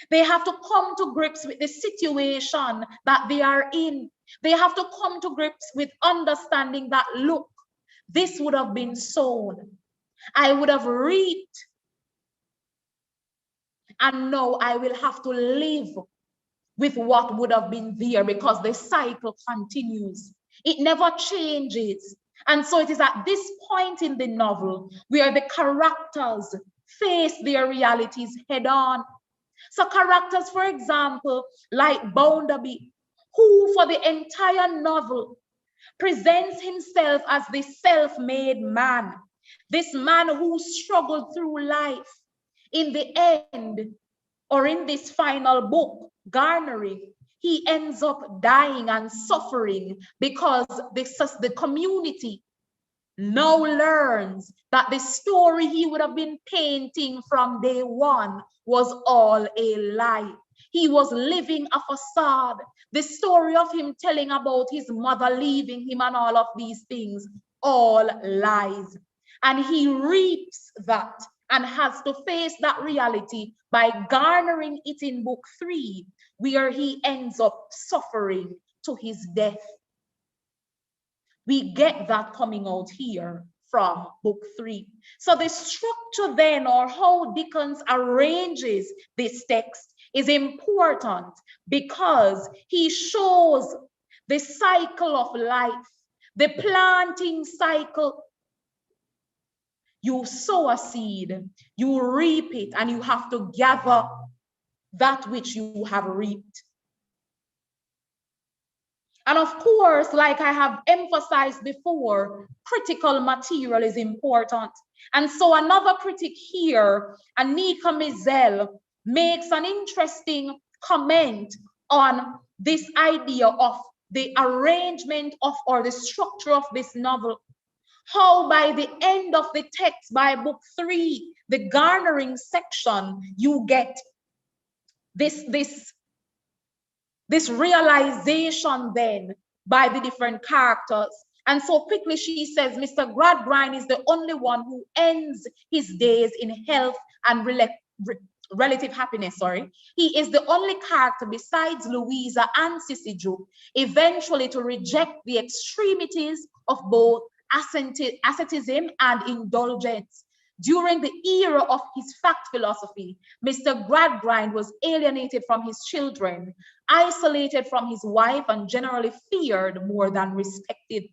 They have to come to grips with the situation that they are in. They have to come to grips with understanding that, look, this would have been sown. I would have reaped. And now I will have to live with what would have been there because the cycle continues. It never changes. And so it is at this point in the novel where the characters face their realities head on. So characters, for example, like Bounderby, who for the entire novel presents himself as the self-made man, this man who struggled through life. In the end, or in this final book, Garnering, he ends up dying and suffering because the community now learns that the story he would have been painting from day one was all a lie. He was living a facade. The story of him telling about his mother leaving him and all of these things, all lies. And he reaps that and has to face that reality by garnering it in book 3, where he ends up suffering to his death. We get that coming out here from book 3. So the structure then, or how Dickens arranges this text, is important because he shows the cycle of life, the planting cycle. You sow a seed, you reap it, and you have to gather that which you have reaped. And of course, like I have emphasized before, critical material is important. And so another critic here, Anika Mizell, makes an interesting comment on this idea of the arrangement of, or the structure of this novel. How by the end of the text, by book 3, the garnering section, you get this realization then by the different characters. And so quickly she says, Mr. Gradgrind is the only one who ends his days in health and relative happiness, He is the only character besides Louisa and Sissy Jupe eventually to reject the extremities of both asceticism and indulgence. During the era of his fact philosophy, Mr. Gradgrind was alienated from his children, isolated from his wife, and generally feared more than respected.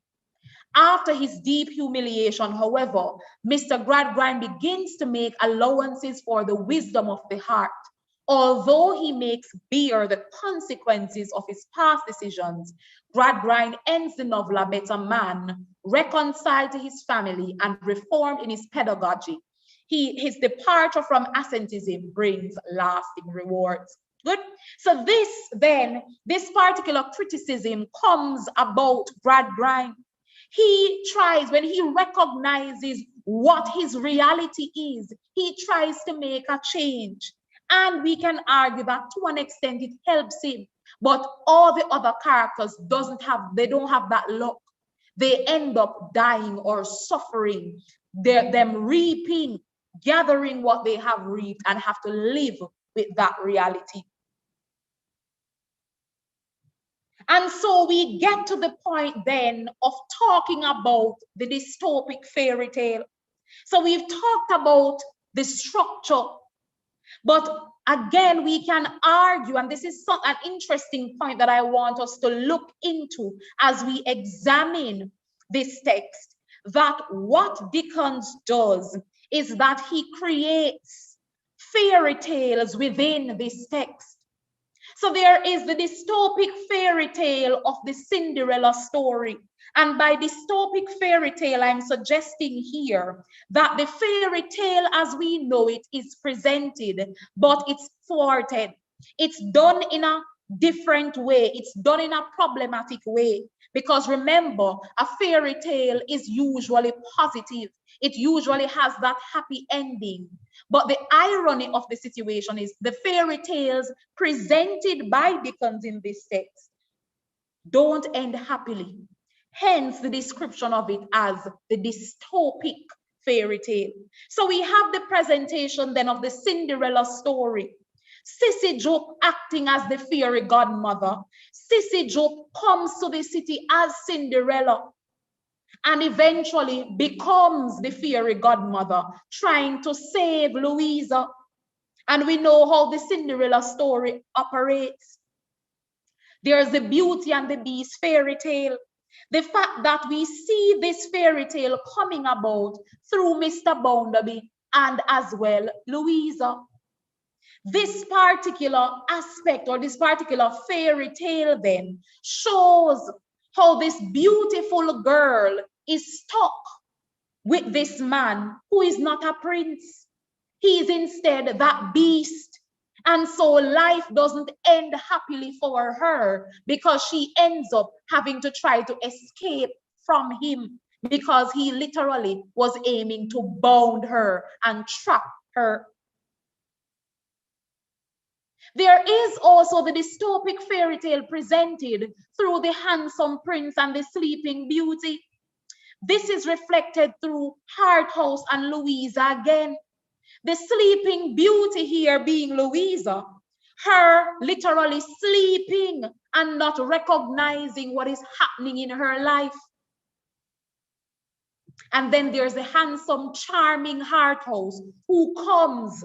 After his deep humiliation, however, Mr. Gradgrind begins to make allowances for the wisdom of the heart. Although he makes bare the consequences of his past decisions, Gradgrind ends the novel a better man, reconciled to his family and reformed in his pedagogy. His departure from asceticism brings lasting rewards. Good. So this particular criticism comes about Gradgrind. He tries, when he recognizes what his reality is, he tries to make a change. And we can argue that to an extent it helps him, but all the other characters don't have that luck. They end up dying or suffering, them reaping, gathering what they have reaped, and have to live with that reality. And so we get to the point then of talking about the dystopic fairy tale. So we've talked about the structure, but again, we can argue, and this is an interesting point that I want us to look into as we examine this text, that what Dickens does is that he creates fairy tales within this text. So there is the dystopic fairy tale of the Cinderella story. And by dystopic fairy tale, I'm suggesting here that the fairy tale as we know it is presented, but it's thwarted. It's done in a different way. It's done in a problematic way. Because remember, a fairy tale is usually positive. It usually has that happy ending. But the irony of the situation is the fairy tales presented by Dickens in this text don't end happily. Hence the description of it as the dystopic fairy tale. So we have the presentation then of the Cinderella story. Sissy Joe acting as the fairy godmother. Sissy Joe comes to the city as Cinderella and eventually becomes the fairy godmother, trying to save Louisa. And we know how the Cinderella story operates. There's the Beauty and the Beast fairy tale. The fact that we see this fairy tale coming about through Mr. Bounderby and as well Louisa. This particular aspect or this particular fairy tale then shows how this beautiful girl is stuck with this man who is not a prince. He is instead that beast. And so life doesn't end happily for her because she ends up having to try to escape from him because he literally was aiming to bound her and trap her. There is also the dystopic fairy tale presented through the handsome prince and the sleeping beauty. This is reflected through Harthouse and Louisa again. The sleeping beauty here being Louisa, her literally sleeping and not recognizing what is happening in her life. And then there's the handsome, charming Harthouse who comes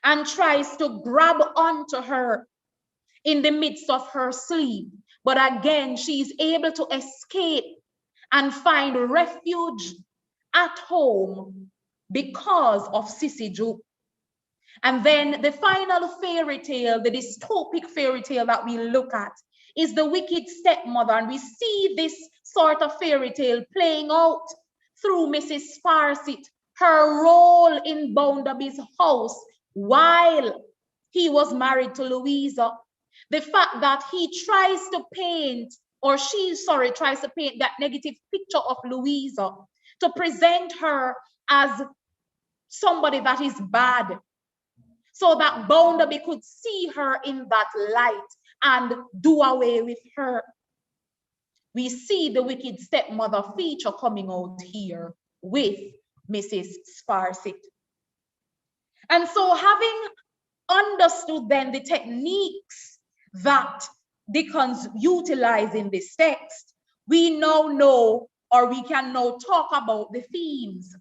and tries to grab onto her in the midst of her sleep. But again, she's able to escape and find refuge at home because of Sissy Jupe. And then the final fairy tale, the dystopic fairy tale that we look at is the wicked stepmother. And we see this sort of fairy tale playing out through Mrs. Sparsit, her role in Bounderby's house while he was married to Louisa. The fact that he tries to paint, or she, sorry, tries to paint that negative picture of Louisa to present her as somebody that is bad, so that Bounderby could see her in that light and do away with her. We see the wicked stepmother feature coming out here with Mrs. Sparsit. And so having understood then the techniques that Dickens utilized in this text, we now know, or we can now talk about the themes.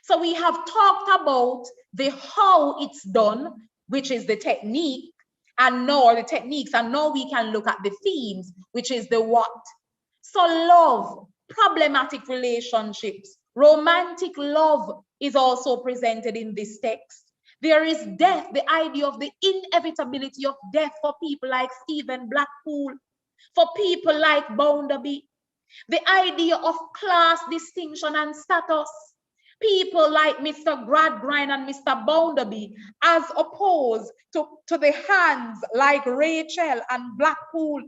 So we have talked about the how it's done, which is the technique, and now the techniques, and now we can look at the themes, which is the what. So love, problematic relationships, romantic love is also presented in this text. There is death, the idea of the inevitability of death for people like Stephen Blackpool, for people like Bounderby, the idea of class distinction and status, people like Mr. Gradgrind and Mr. Bounderby, as opposed to the hands like Rachel and Blackpool.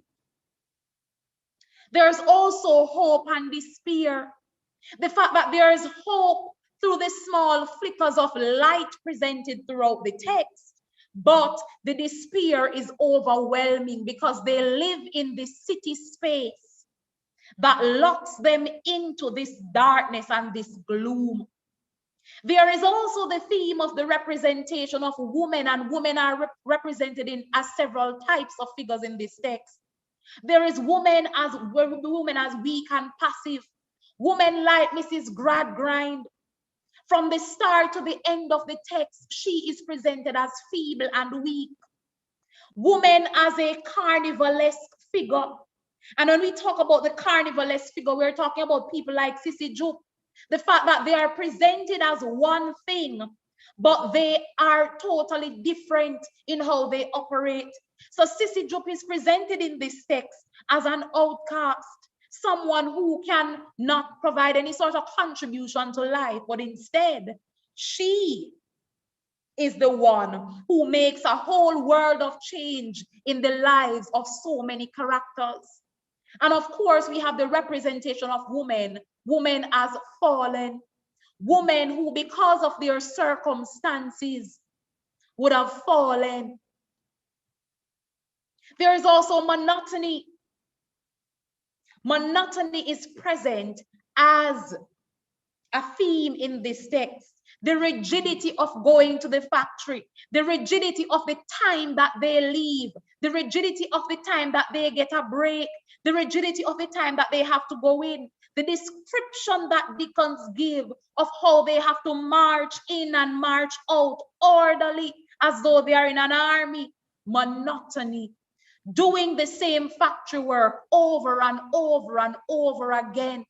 There's also hope and despair. The fact that there is hope through the small flickers of light presented throughout the text, but the despair is overwhelming because they live in this city space that locks them into this darkness and this gloom. There is also the theme of the representation of women, and women are represented in as several types of figures in this text. There is women as weak and passive. Women like Mrs. Gradgrind. From the start to the end of the text, she is presented as feeble and weak. Woman as a carnivalesque figure. And when we talk about the carnivalesque figure, we're talking about people like Sissy Jupe. The fact that they are presented as one thing, but they are totally different in how they operate. So Sissy Jupe is presented in this text as an outcast, someone who can not provide any sort of contribution to life, but instead, she is the one who makes a whole world of change in the lives of so many characters. And of course, we have the representation of women as fallen, women who, because of their circumstances, would have fallen. There is also monotony. Monotony is present as a theme in this text. The rigidity of going to the factory, the rigidity of the time that they leave, the rigidity of the time that they get a break, the rigidity of the time that they have to go in, the description that Dickens give of how they have to march in and march out orderly as though they are in an army. Monotony. Doing the same factory work over and over and over again.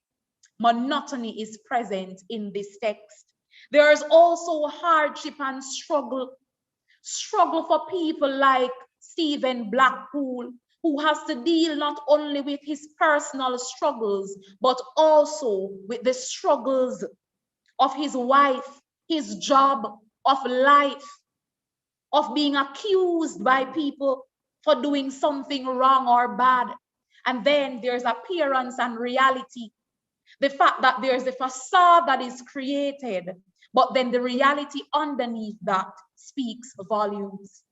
Monotony is present in this text. There is also hardship and struggle. Struggle for people like Stephen Blackpool, who has to deal not only with his personal struggles, but also with the struggles of his wife, his job, of life, of being accused by people for doing something wrong or bad. And then there's appearance and reality. The fact that there's a facade that is created, but then the reality underneath that speaks volumes.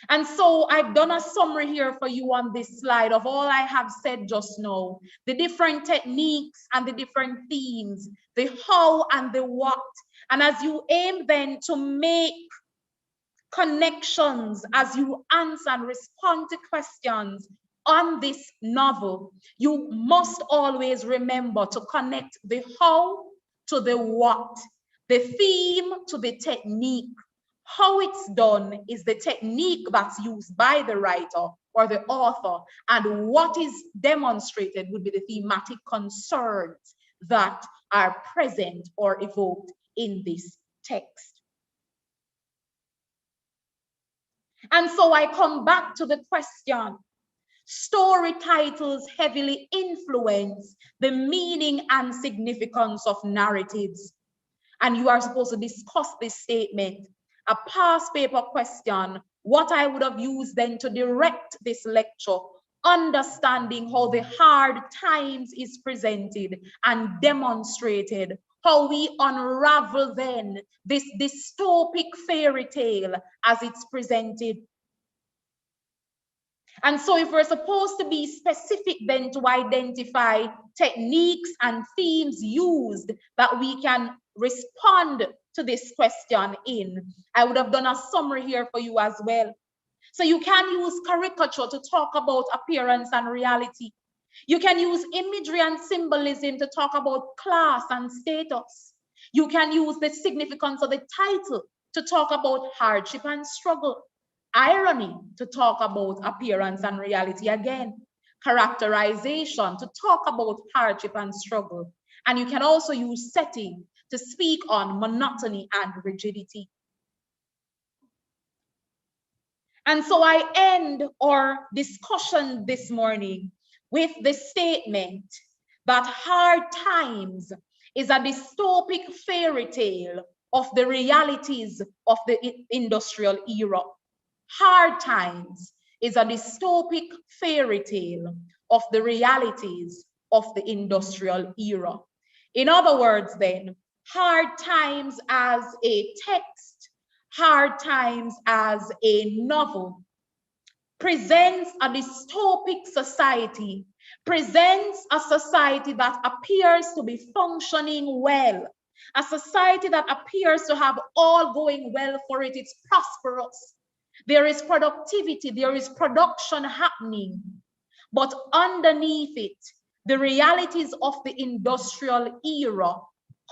And so I've done a summary here for you on this slide of all I have said just now, the different techniques and the different themes, the how and the what. And as you aim then to make connections, as you answer and respond to questions on this novel, you must always remember to connect the how to the what, the theme to the technique. How it's done is the technique that's used by the writer or the author, and what is demonstrated would be the thematic concerns that are present or evoked in this text. And so I come back to the question. Story titles heavily influence the meaning and significance of narratives. And you are supposed to discuss this statement. A past paper question, what I would have used then to direct this lecture, understanding how the hard times is presented and demonstrated, how we unravel then this dystopic fairy tale as it's presented. And so if we're supposed to be specific then to identify techniques and themes used that we can respond to this question in, I would have done a summary here for you as well. So you can use caricature to talk about appearance and reality. You can use imagery and symbolism to talk about class and status. You can use the significance of the title to talk about hardship and struggle. Irony to talk about appearance and reality again. Characterization to talk about hardship and struggle. And you can also use setting to speak on monotony and rigidity. And so I end our discussion this morning with the statement that Hard Times is a dystopic fairy tale of the realities of the industrial era. Hard Times is a dystopic fairy tale of the realities of the industrial era. In other words, then, Hard Times as a text, Hard Times as a novel, presents a dystopic society, presents a society that appears to be functioning well, a society that appears to have all going well for it. It's prosperous. There is productivity, there is production happening. But underneath it, the realities of the industrial era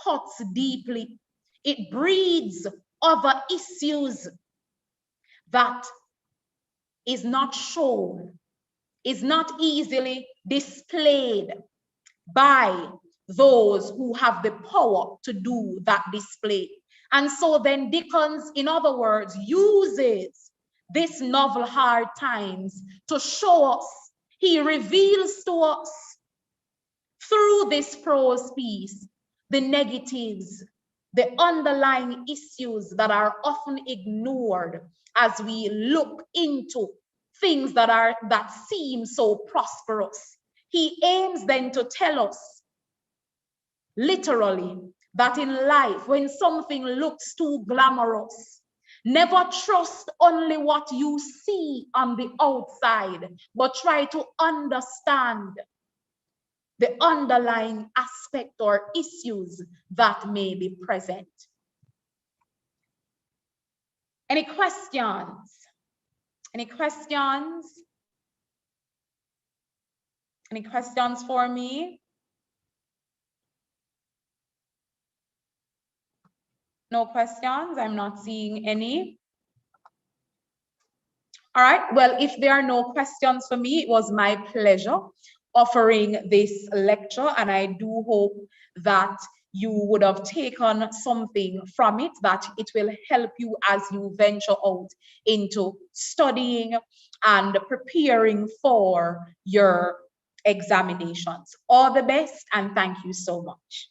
cuts deeply. It breeds other issues that is not shown, is not easily displayed by those who have the power to do that display. And so then Dickens, in other words, uses this novel Hard Times to show us, he reveals to us through this prose piece the negatives, the underlying issues that are often ignored as we look into things that seem so prosperous. He aims then to tell us literally that in life, when something looks too glamorous, never trust only what you see on the outside, but try to understand the underlying aspect or issues that may be present. Any questions? Any questions? Any questions for me? No questions? I'm not seeing any. All right, well, if there are no questions for me, it was my pleasure offering this lecture, and I do hope that you would have taken something from it, that it will help you as you venture out into studying and preparing for your examinations. All the best, and thank you so much.